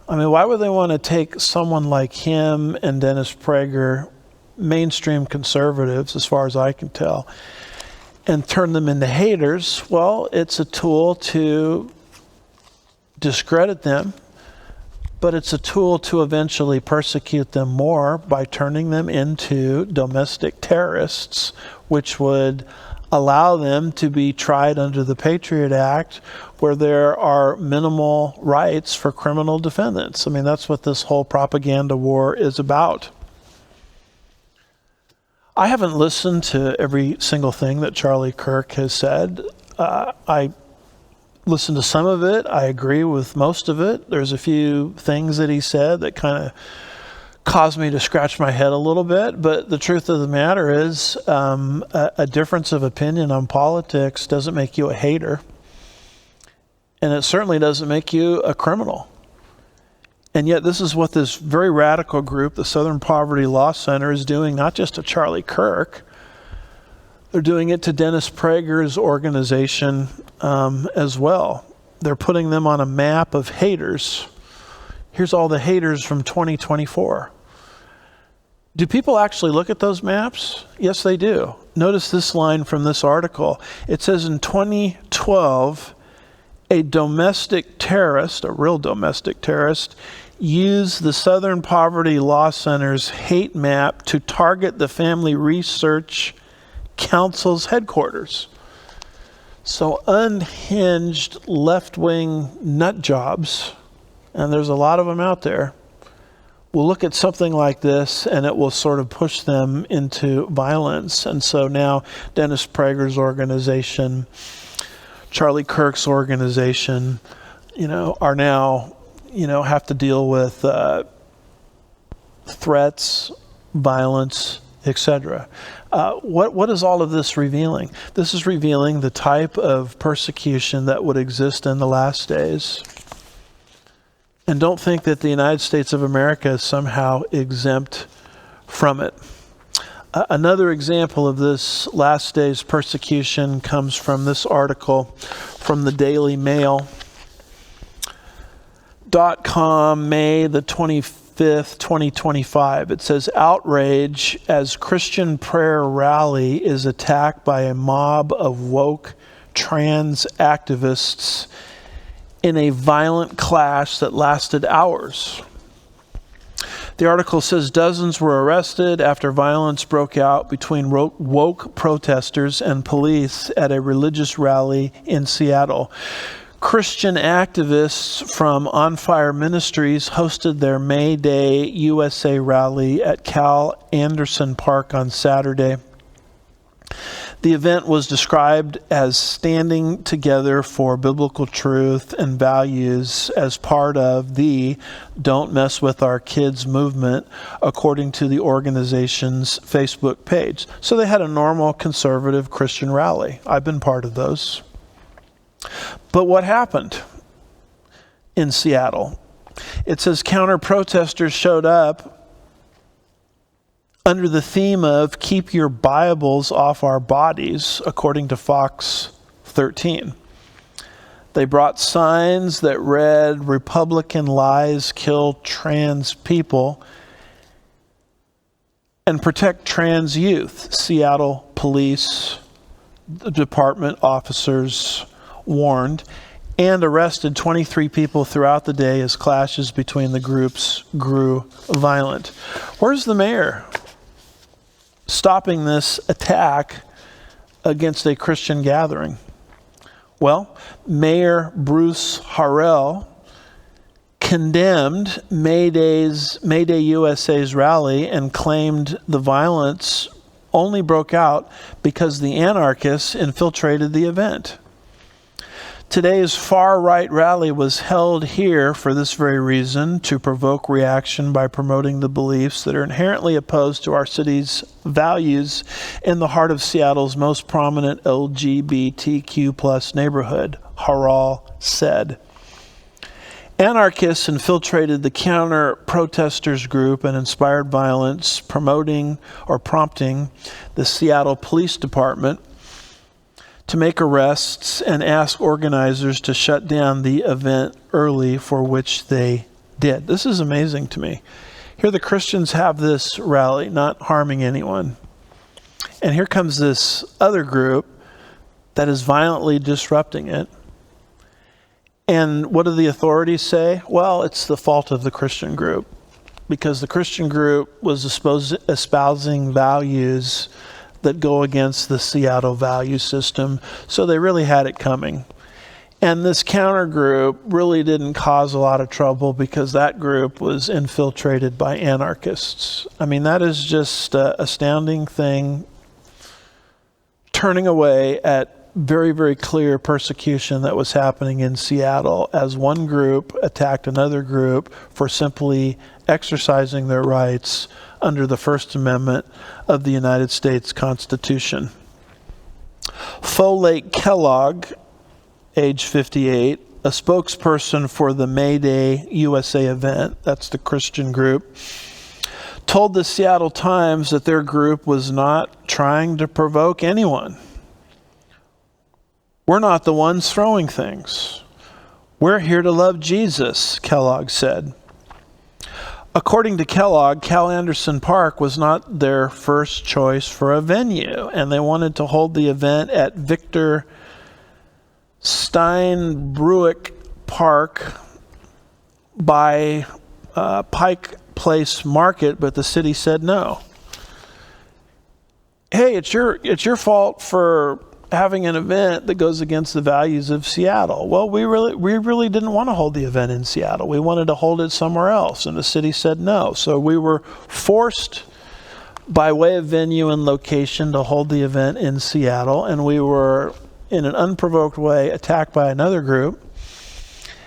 I mean, why would they want to take someone like him and Dennis Prager, mainstream conservatives, as far as I can tell, and turn them into haters? Well, it's a tool to discredit them, but it's a tool to eventually persecute them more by turning them into domestic terrorists, which would allow them to be tried under the Patriot Act, where there are minimal rights for criminal defendants. I mean, that's what this whole propaganda war is about. I haven't listened to every single thing that Charlie Kirk has said. I listened to some of it. I agree with most of it. There's a few things that he said that kind of caused me to scratch my head a little bit, but the truth of the matter is a difference of opinion on politics doesn't make you a hater, and it certainly doesn't make you a criminal. And yet this is what this very radical group, the Southern Poverty Law Center, is doing, not just to Charlie Kirk. They're doing it to Dennis Prager's organization as well. They're putting them on a map of haters. Here's all the haters from 2024. Do people actually look at those maps? Yes, they do. Notice this line from this article. It says in 2012, a domestic terrorist, a real domestic terrorist, used the Southern Poverty Law Center's hate map to target the Family Research Council's headquarters. So unhinged left-wing nut jobs, and there's a lot of them out there, will look at something like this and it will sort of push them into violence. And so now Dennis Prager's organization, Charlie Kirk's organization, are now, have to deal with threats, violence, etc. What is all of this revealing? This is revealing the type of persecution that would exist in the last days. And don't think that the United States of America is somehow exempt from it. Another example of this last day's persecution comes from this article from the Daily Mail.com, May the 25th, 2025. It says, outrage as Christian prayer rally is attacked by a mob of woke trans activists in a violent clash that lasted hours. The article says dozens were arrested after violence broke out between woke protesters and police at a religious rally in Seattle. Christian activists from On Fire Ministries hosted their Mayday USA rally at Cal Anderson Park on Saturday. The event was described as standing together for biblical truth and values as part of the Don't Mess With Our Kids movement, according to the organization's Facebook page. So they had a normal conservative Christian rally. I've been part of those. But what happened? in Seattle. It says counter-protesters showed up under the theme of "Keep your Bibles off our bodies," according to Fox 13. They brought signs that read, "Republican lies kill trans people and protect trans youth." Seattle Police Department officers warned, and arrested 23 people throughout the day as clashes between the groups grew violent. Where's the mayor stopping this attack against a Christian gathering? Well, Mayor Bruce Harrell condemned Mayday USA's rally and claimed the violence only broke out because the anarchists infiltrated the event. Today's far-right rally was held here for this very reason, to provoke reaction by promoting the beliefs that are inherently opposed to our city's values in the heart of Seattle's most prominent LGBTQ+ neighborhood, Harrell said. Anarchists infiltrated the counter-protesters group and inspired violence, prompting the Seattle Police Department to make arrests and ask organizers to shut down the event early, for which they did. This is amazing to me. Here the Christians have this rally, not harming anyone. And here comes this other group that is violently disrupting it. And what do the authorities say? Well, it's the fault of the Christian group, because the Christian group was espousing values that go against the Seattle value system, so they really had it coming. And this counter group really didn't cause a lot of trouble because that group was infiltrated by anarchists. I mean, that is just an astounding thing, turning away at very, very clear persecution that was happening in Seattle as one group attacked another group for simply exercising their rights under the First Amendment of the United States Constitution. Folake Kellogg, age 58, a spokesperson for the Mayday USA event, that's the Christian group, told the Seattle Times that their group was not trying to provoke anyone. "We're not the ones throwing things. We're here to love Jesus," Kellogg said. According to Kellogg, Cal Anderson Park was not their first choice for a venue, and they wanted to hold the event at Victor Steinbrueck Park by Pike Place Market, but the city said no. Hey, it's your fault for having an event that goes against the values of Seattle. Well, we really didn't want to hold the event in Seattle. We wanted to hold it somewhere else, and the city said no. So we were forced by way of venue and location to hold the event in Seattle, and we were, in an unprovoked way, attacked by another group.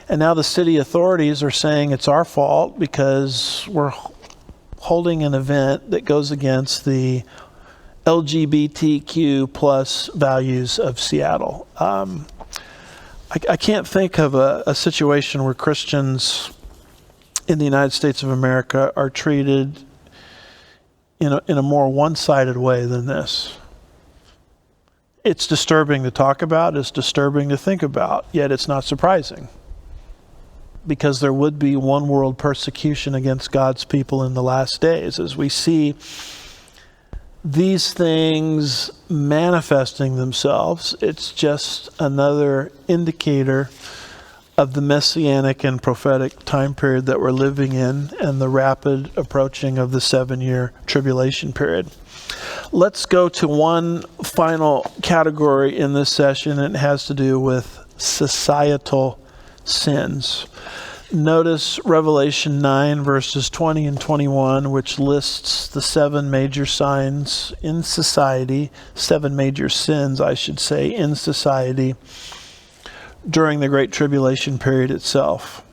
And now the city authorities are saying it's our fault because we're holding an event that goes against the LGBTQ+ values of Seattle. I can't think of a situation where Christians in the United States of America are treated in a more one-sided way than this. It's disturbing to talk about, it's disturbing to think about, yet it's not surprising, because there would be one world persecution against God's people in the last days, as we see these things manifesting themselves. It's just another indicator of the messianic and prophetic time period that we're living in and the rapid approaching of the 7-year tribulation period. Let's go to one final category in this session, and it has to do with societal sins. Notice Revelation 9, verses 20 and 21, which lists the 7 major signs in society, 7 major sins, I should say, in society during the Great Tribulation period itself.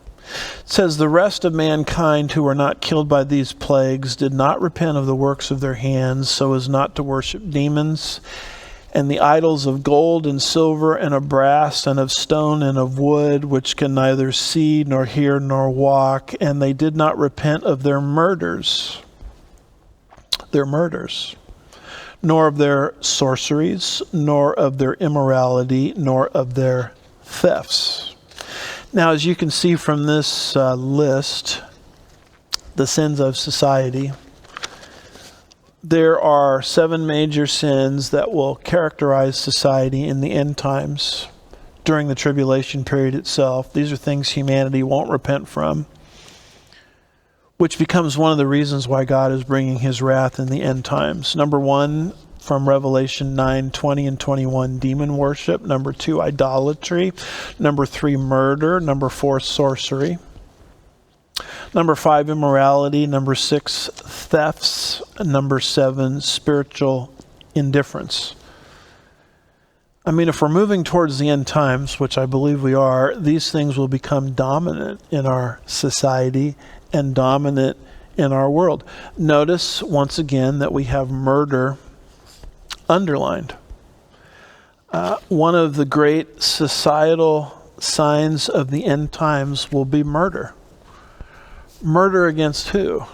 It says, "The rest of mankind who were not killed by these plagues did not repent of the works of their hands, so as not to worship demons and the idols of gold and silver and of brass and of stone and of wood, which can neither see nor hear nor walk, and they did not repent of their murders, nor of their sorceries, nor of their immorality, nor of their thefts. Now, as you can see from this list, the sins of society, there are 7 major sins that will characterize society in the end times during the tribulation period itself. These are things humanity won't repent from, which becomes one of the reasons why God is bringing his wrath in the end times. Number 1, from Revelation 9:20 and 21, demon worship. Number 2, idolatry. Number 3, murder. Number 4, sorcery. Number 5, immorality. Number 6, thefts. Number 7, spiritual indifference. I mean, if we're moving towards the end times, which I believe we are, these things will become dominant in our society and dominant in our world. Notice once again that we have murder underlined. One of the great societal signs of the end times will be murder. Murder against who?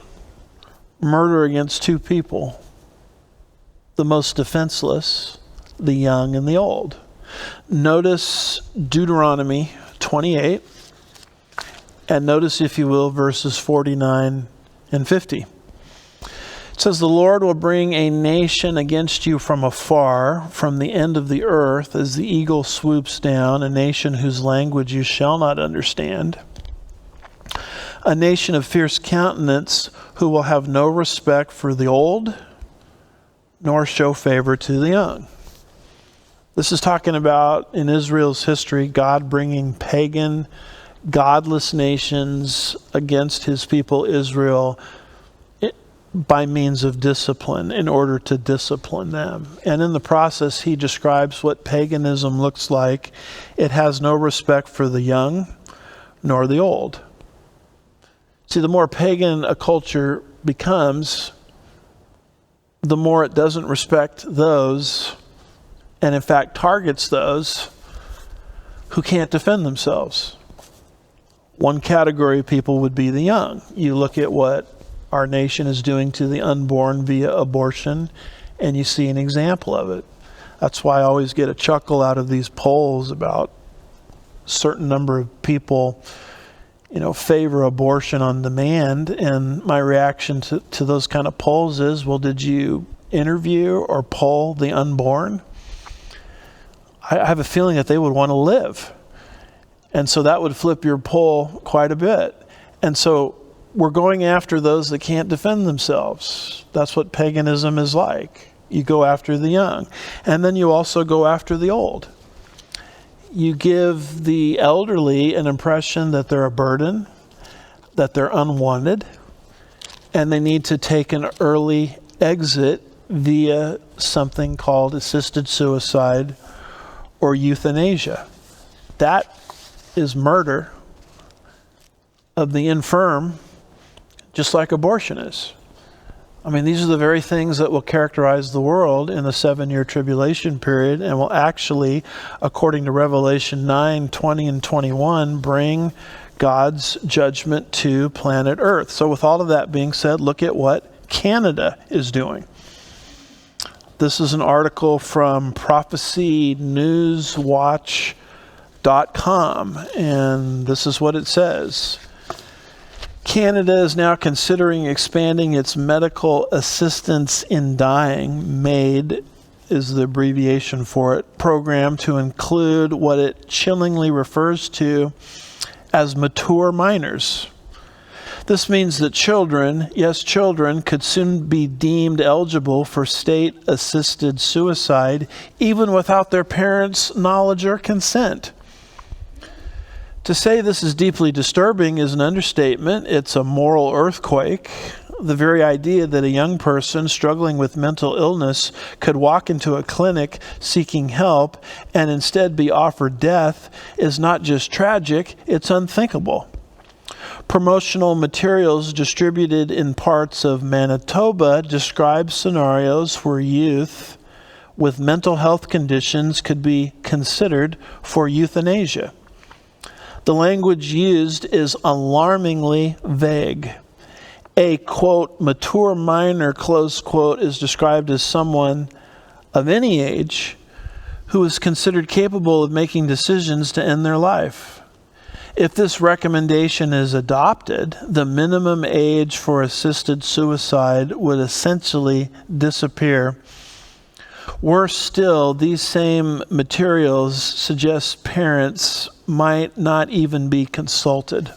Murder against 2 people, the most defenseless, the young and the old. Notice Deuteronomy 28, and notice, if you will, verses 49 and 50. It says, "The Lord will bring a nation against you from afar, from the end of the earth, as the eagle swoops down, a nation whose language you shall not understand. A nation of fierce countenance, who will have no respect for the old, nor show favor to the young." This is talking about, in Israel's history, God bringing pagan, godless nations against his people Israel by means of discipline, in order to discipline them. And in the process, he describes what paganism looks like. It has no respect for the young nor the old. See, the more pagan a culture becomes, the more it doesn't respect those, and in fact targets those who can't defend themselves. One category of people would be the young. You look at what our nation is doing to the unborn via abortion, and you see an example of it. That's why I always get a chuckle out of these polls about a certain number of people, favor abortion on demand. And my reaction to those kind of polls is, well, did you interview or poll the unborn? I have a feeling that they would want to live. And so that would flip your poll quite a bit. And so we're going after those that can't defend themselves. That's what paganism is like. You go after the young. And then you also go after the old. You give the elderly an impression that they're a burden, that they're unwanted, and they need to take an early exit via something called assisted suicide or euthanasia. That is murder of the infirm, just like abortion is. I mean, these are the very things that will characterize the world in the 7-year tribulation period, and will actually, according to Revelation 9:20 and 21, bring God's judgment to planet Earth. So with all of that being said, look at what Canada is doing. This is an article from prophecynewswatch.com, and this is what it says. Canada is now considering expanding its medical assistance in dying, MAID is the abbreviation for it, program to include what it chillingly refers to as mature minors. This means that children, yes, children, could soon be deemed eligible for state-assisted suicide, even without their parents' knowledge or consent. To say this is deeply disturbing is an understatement. It's a moral earthquake. The very idea that a young person struggling with mental illness could walk into a clinic seeking help and instead be offered death is not just tragic, it's unthinkable. Promotional materials distributed in parts of Manitoba describe scenarios where youth with mental health conditions could be considered for euthanasia. The language used is alarmingly vague. A, quote, mature minor, close quote, is described as someone of any age who is considered capable of making decisions to end their life. If this recommendation is adopted, the minimum age for assisted suicide would essentially disappear. Worse still, these same materials suggest parents might not even be consulted.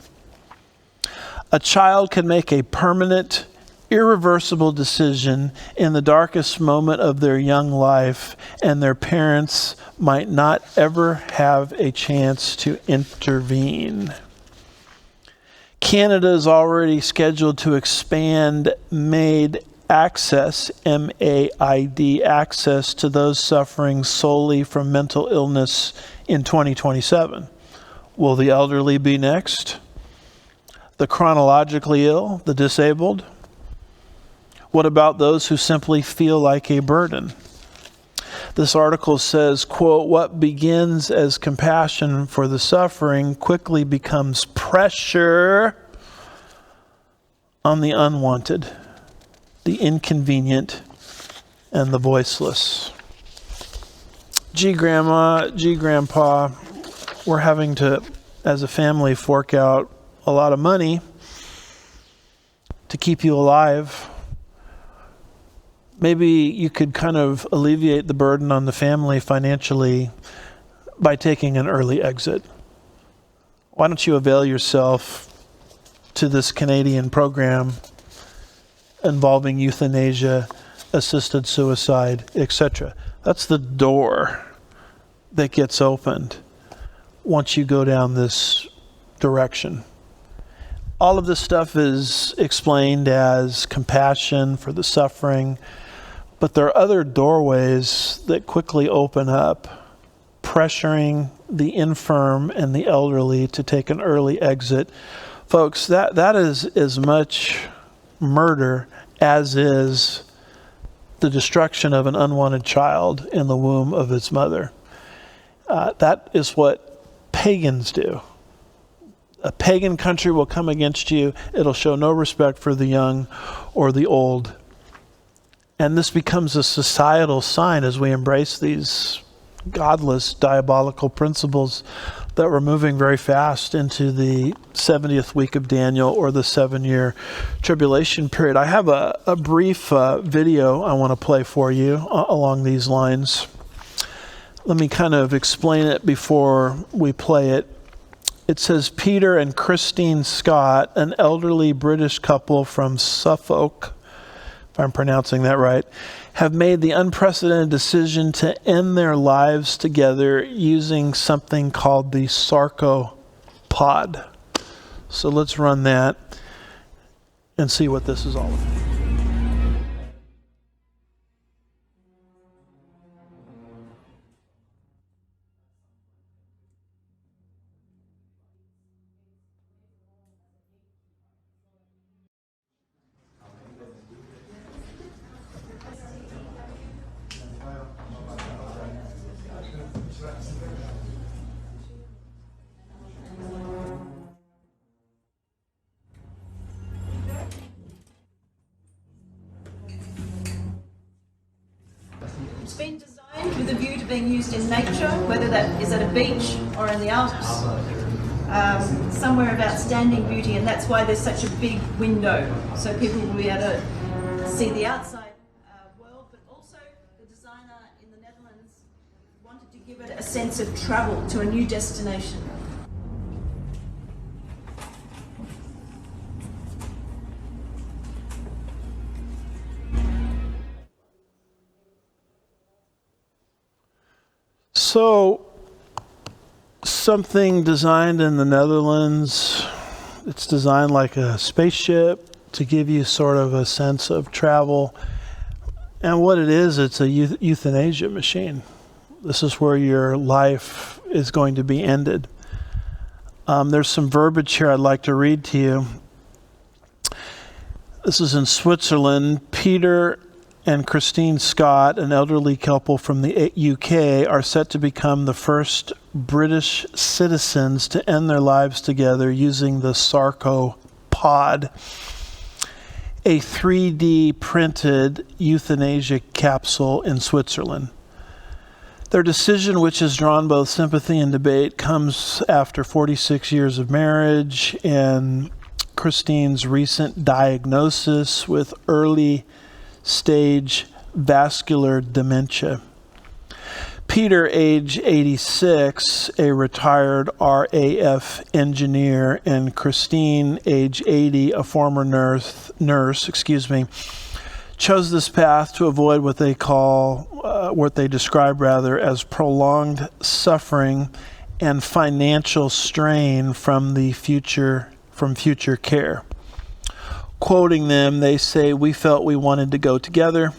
A child can make a permanent, irreversible decision in the darkest moment of their young life, and their parents might not ever have a chance to intervene. Canada is already scheduled to expand MAID access, M-A-I-D, access to those suffering solely from mental illness in 2027. Will the elderly be next? The chronologically ill, the disabled? What about those who simply feel like a burden? This article says, quote, what begins as compassion for the suffering quickly becomes pressure on the unwanted, the inconvenient, and the voiceless. Gee, Grandma, gee, Grandpa, we're having to, as a family, fork out a lot of money to keep you alive. Maybe you could kind of alleviate the burden on the family financially by taking an early exit. Why don't you avail yourself to this Canadian program involving euthanasia, assisted suicide, etc. That's the door that gets opened once you go down this direction. All of this stuff is explained as compassion for the suffering, but there are other doorways that quickly open up, pressuring the infirm and the elderly to take an early exit. Folks, that is as much murder as is the destruction of an unwanted child in the womb of its mother. That is what pagans do. A pagan country will come against you. It'll show no respect for the young or the old. And this becomes a societal sign as we embrace these godless, diabolical principles that we're moving very fast into the 70th week of Daniel, or the 7-year tribulation period. I have a brief video I want to play for you along these lines. Let me kind of explain it before we play it. It says, Peter and Christine Scott, an elderly British couple from Suffolk, if I'm pronouncing that right, have made the unprecedented decision to end their lives together using something called the sarcopod. So let's run that and see what this is all about. It's been designed with a view to being used in nature, whether that is at a beach or in the Alps, somewhere of outstanding beauty, and that's why there's such a big window, so people will be able to see the outside world, but also the designer in the Netherlands wanted to give it a sense of travel to a new destination. So, something designed in the Netherlands, it's designed like a spaceship to give you sort of a sense of travel. And what it is, it's a euthanasia machine. This is where your life is going to be ended. There's some verbiage here I'd like to read to you. This is in Switzerland. Peter and Christine Scott, an elderly couple from the UK, are set to become the first British citizens to end their lives together using the sarcopod, a 3D printed euthanasia capsule in Switzerland. Their decision, which has drawn both sympathy and debate, comes after 46 years of marriage and Christine's recent diagnosis with early stage vascular dementia. Peter, age 86, a retired RAF engineer, and Christine, age 80, a former nurse, chose this path to avoid what they describe as prolonged suffering and financial strain from future care. Quoting them, they say, "We felt we wanted to go together.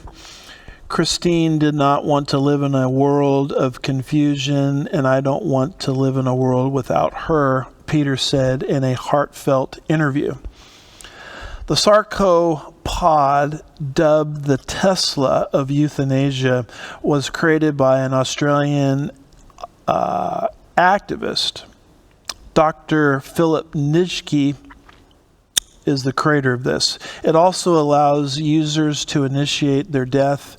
Christine did not want to live in a world of confusion, and I don't want to live in a world without her," Peter said in a heartfelt interview. The sarcopod, dubbed the Tesla of euthanasia, was created by an Australian activist. Dr. Philip Nitschke is the creator of this. It also allows users to initiate their death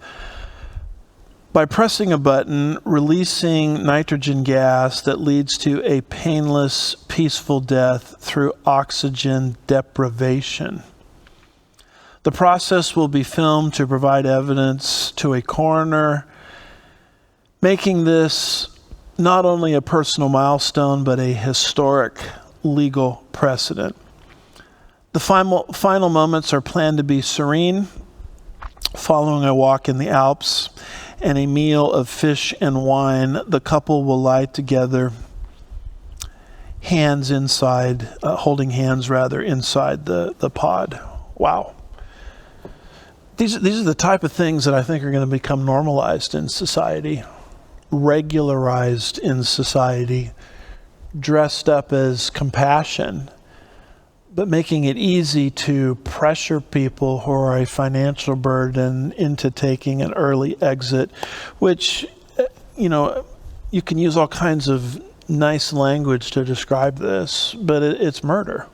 by pressing a button, releasing nitrogen gas that leads to a painless, peaceful death through oxygen deprivation. The process will be filmed to provide evidence to a coroner, making this not only a personal milestone, but a historic legal precedent. The final moments are planned to be serene, following a walk in the Alps and a meal of fish and wine. The couple will lie together, holding hands inside the pod. Wow. These are the type of things that I think are going to become normalized in society, regularized in society, dressed up as compassion, but making it easy to pressure people who are a financial burden into taking an early exit, which, you can use all kinds of nice language to describe this, but it's murder.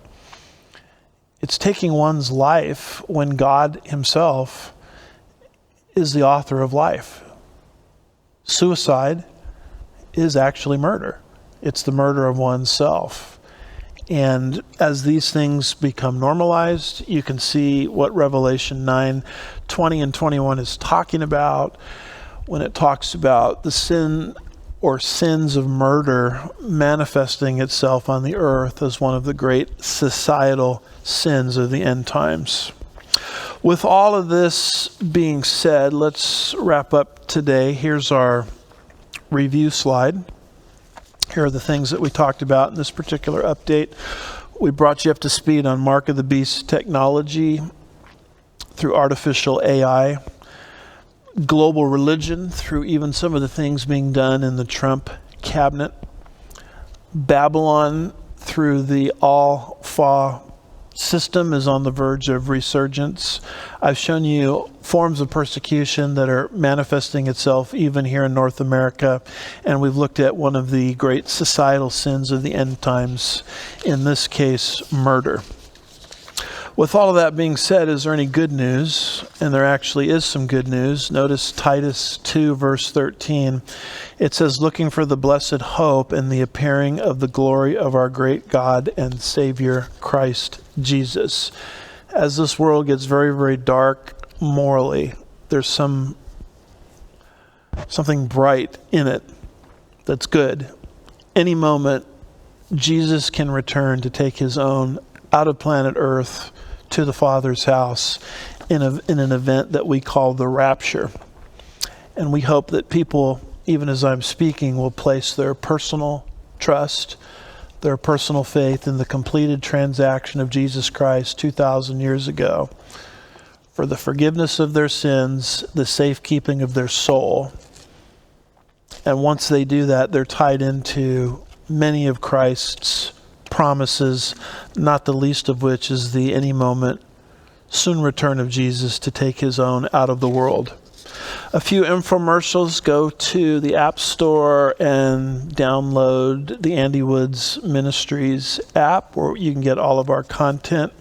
It's taking one's life when God himself is the author of life. Suicide is actually murder. It's the murder of oneself. And as these things become normalized, you can see what Revelation 9:20 and 21 is talking about when it talks about the sin or sins of murder manifesting itself on the earth as one of the great societal sins of the end times. With all of this being said, let's wrap up today. Here's our review slide. Here are the things that we talked about in this particular update. We brought you up to speed on Mark of the Beast technology through artificial AI, global religion through even some of the things being done in the Trump cabinet, Babylon through the Al-Fa system is on the verge of resurgence. I've shown you forms of persecution that are manifesting itself even here in North America, and we've looked at one of the great societal sins of the end times, in this case, murder. With all of that being said, is there any good news? And there actually is some good news. Notice Titus 2, verse 13. It says, "Looking for the blessed hope and the appearing of the glory of our great God and Savior, Christ Jesus." As this world gets very, very dark morally, there's something bright in it that's good. Any moment, Jesus can return to take his own out of planet Earth to the Father's house in an event that we call the rapture. And we hope that people, even as I'm speaking, will place their personal trust, their personal faith in the completed transaction of Jesus Christ 2,000 years ago for the forgiveness of their sins, the safekeeping of their soul. And once they do that, they're tied into many of Christ's promises, not the least of which is the any moment soon return of Jesus to take his own out of the world. A few infomercials. Go to the App Store and download the Andy Woods Ministries app, where you can get all of our content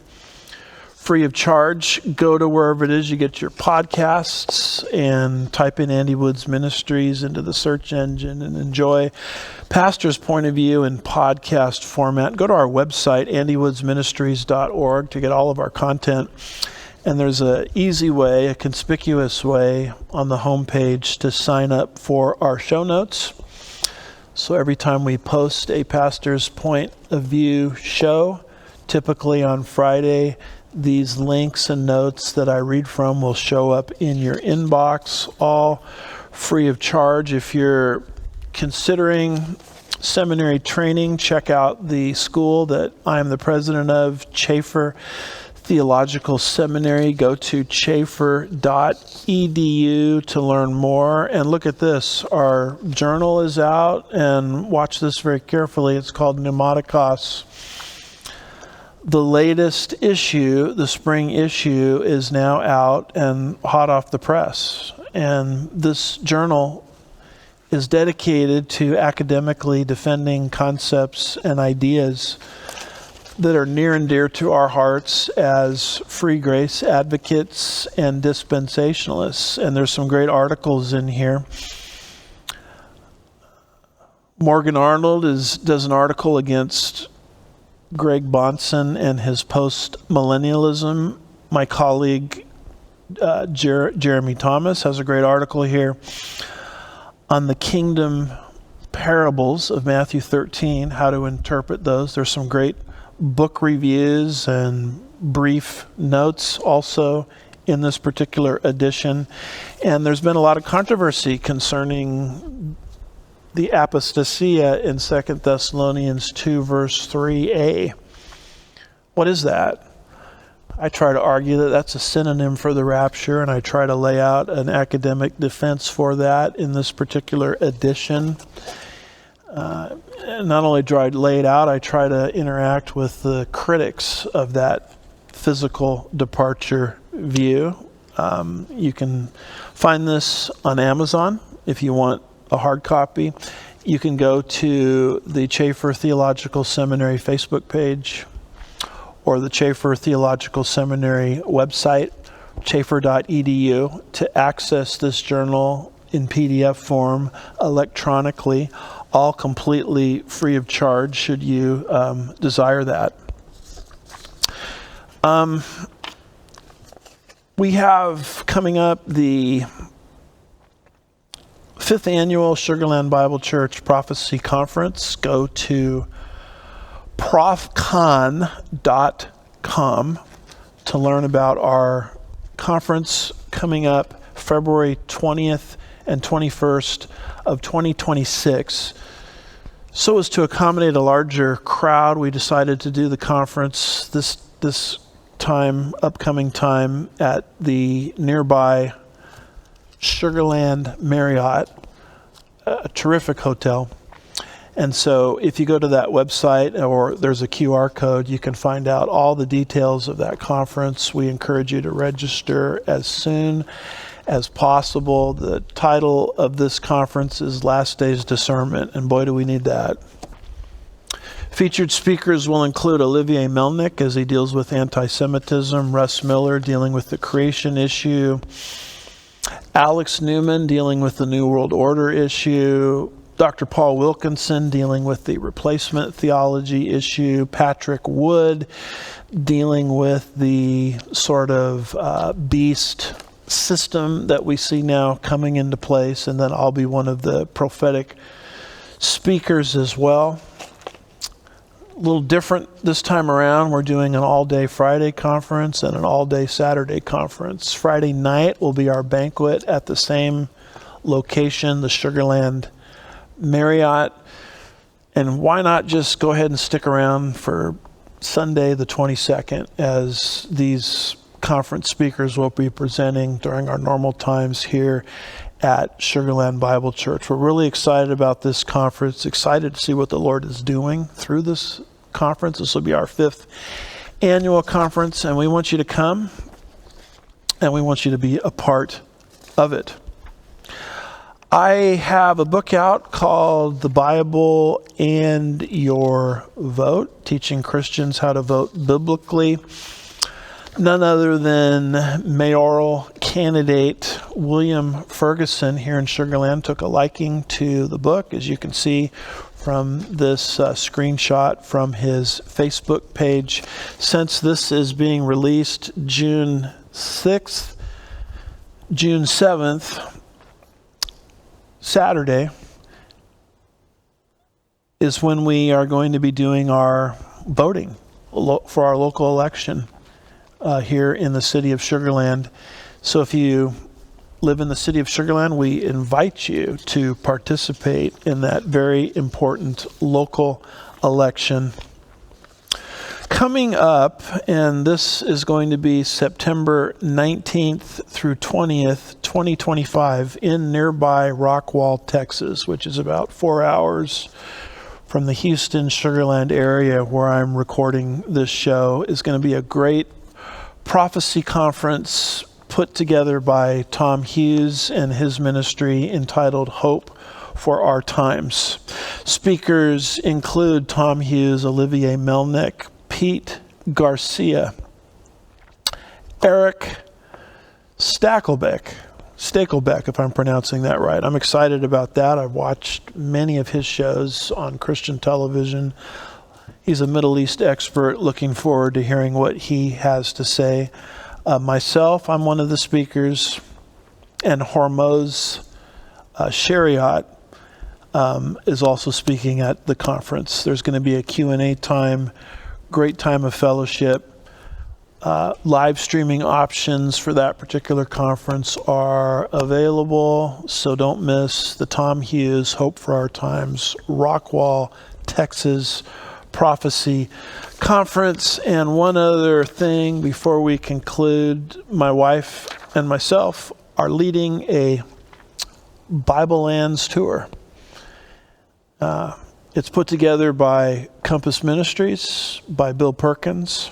free of charge. Go to wherever it is you get your podcasts and type in Andy Woods Ministries into the search engine and enjoy Pastor's Point of View in podcast format. Go to our website, andywoodsministries.org, to get all of our content. And there's an easy way, a conspicuous way on the homepage to sign up for our show notes. So every time we post a Pastor's Point of View show, typically on Friday, these links and notes that I read from will show up in your inbox, all free of charge. If you're considering seminary training, check out the school that I am the president of, Chafer Theological Seminary. Go to chafer.edu to learn more. And look at this. Our journal is out, and watch this very carefully. It's called Pneumaticos. The latest issue, the spring issue, is now out and hot off the press. And this journal is dedicated to academically defending concepts and ideas that are near and dear to our hearts as free grace advocates and dispensationalists. And there's some great articles in here. Morgan Arnold does an article against Greg Bonson and his post-millennialism. My colleague Jeremy Thomas has a great article here on the kingdom parables of Matthew 13, how to interpret those. There's some great book reviews and brief notes also in this particular edition. And there's been a lot of controversy concerning the apostasia in 2 Thessalonians 2, verse 3a. What is that? I try to argue that that's a synonym for the rapture, and I try to lay out an academic defense for that in this particular edition. Not only do I lay it out, I try to interact with the critics of that physical departure view. You can find this on Amazon if you want a hard copy. You can go to the Chafer Theological Seminary Facebook page or the Chafer Theological Seminary website, chafer.edu, to access this journal in PDF form electronically, all completely free of charge should you desire that. We have coming up the 5th Annual Sugarland Bible Church Prophecy Conference. Go to profcon.com to learn about our conference coming up February 20th and 21st of 2026. So as to accommodate a larger crowd, we decided to do the conference this upcoming time, at the nearby Sugarland Marriott, a terrific hotel. And so if you go to that website, or there's a QR code, you can find out all the details of that conference. We encourage you to register as soon as possible. The title of this conference is Last Days Discernment, and boy, do we need that. Featured speakers will include Olivier Melnick as he deals with anti-Semitism, Russ Miller dealing with the creation issue, Alex Newman dealing with the New World Order issue, Dr. Paul Wilkinson dealing with the replacement theology issue, Patrick Wood dealing with the sort of beast system that we see now coming into place, and then I'll be one of the prophetic speakers as well. A little different this time around. We're doing an all-day Friday conference and an all-day Saturday conference. Friday night will be our banquet at the same location, the Sugarland Marriott. And why not just go ahead and stick around for Sunday the 22nd, as these conference speakers will be presenting during our normal times here at Sugarland Bible Church. We're really excited about this conference, excited to see what the Lord is doing through this conference. This will be our 5th annual conference, and we want you to come. and we want you to be a part of it. I have a book out called The Bible and Your Vote, teaching Christians how to vote biblically. None other than mayoral candidate William Ferguson here in Sugar Land took a liking to the book, as you can see from this screenshot from his Facebook page. Since this is being released June 6th, June 7th, Saturday, is when we are going to be doing our voting for our local election here in the city of Sugar Land. So if you live in the city of Sugar Land, we invite you to participate in that very important local election. Coming up, and this is going to be September 19th through 20th, 2025, in nearby Rockwall, Texas, which is about 4 hours from the Houston, Sugar Land area where I'm recording this show, is going to be a great prophecy conference put together by Tom Hughes and his ministry entitled Hope for Our Times. Speakers include Tom Hughes, Olivier Melnick, Pete Garcia, Eric Stakelbeck, if I'm pronouncing that right. I'm excited about that. I've watched many of his shows on Christian television. He's a Middle East expert. Looking forward to hearing what he has to say. Myself, I'm one of the speakers, and Hormoz Shariat is also speaking at the conference. There's going to be a Q&A time, great time of fellowship. Live streaming options for that particular conference are available, so don't miss the Tom Hughes Hope for Our Times, Rockwall, Texas Prophecy Conference. And one other thing before we conclude, my wife and myself are leading a Bible Lands tour. It's put together by Compass Ministries, by Bill Perkins.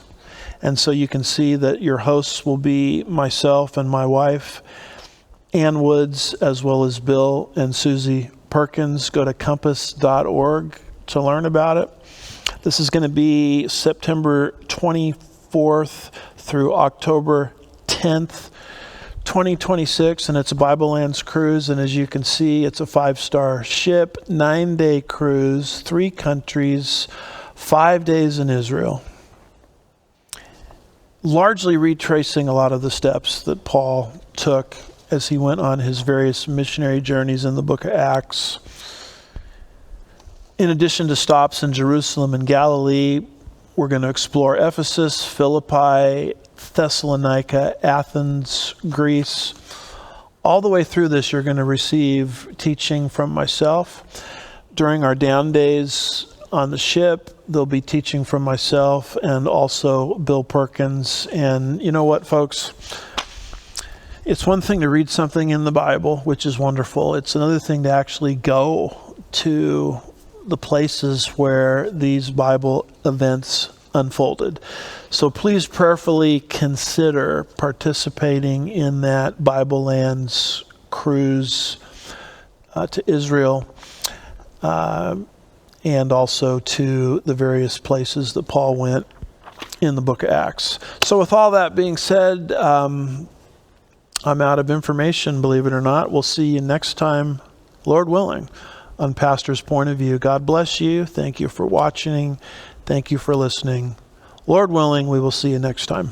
And so you can see that your hosts will be myself and my wife, Ann Woods, as well as Bill and Susie Perkins. Go to compass.org to learn about it. This is going to be September 24th through October 10th, 2026, and it's a Bible Lands cruise. And as you can see, it's a 5-star ship, 9-day cruise, 3 countries, 5 days in Israel. Largely retracing a lot of the steps that Paul took as he went on his various missionary journeys in the book of Acts. In addition to stops in Jerusalem and Galilee, we're going to explore Ephesus, Philippi, Thessalonica, Athens, Greece. All the way through this, you're going to receive teaching from myself. During our down days on the ship, there'll be teaching from myself and also Bill Perkins. And you know what, folks? It's one thing to read something in the Bible, which is wonderful. It's another thing to actually go to the places where these Bible events unfolded. So please prayerfully consider participating in that Bible Lands cruise to Israel and also to the various places that Paul went in the book of Acts. So with all that being said, I'm out of information, believe it or not. We'll see you next time, Lord willing, on Pastor's Point of View. God bless you. Thank you for watching. Thank you for listening. Lord willing, we will see you next time.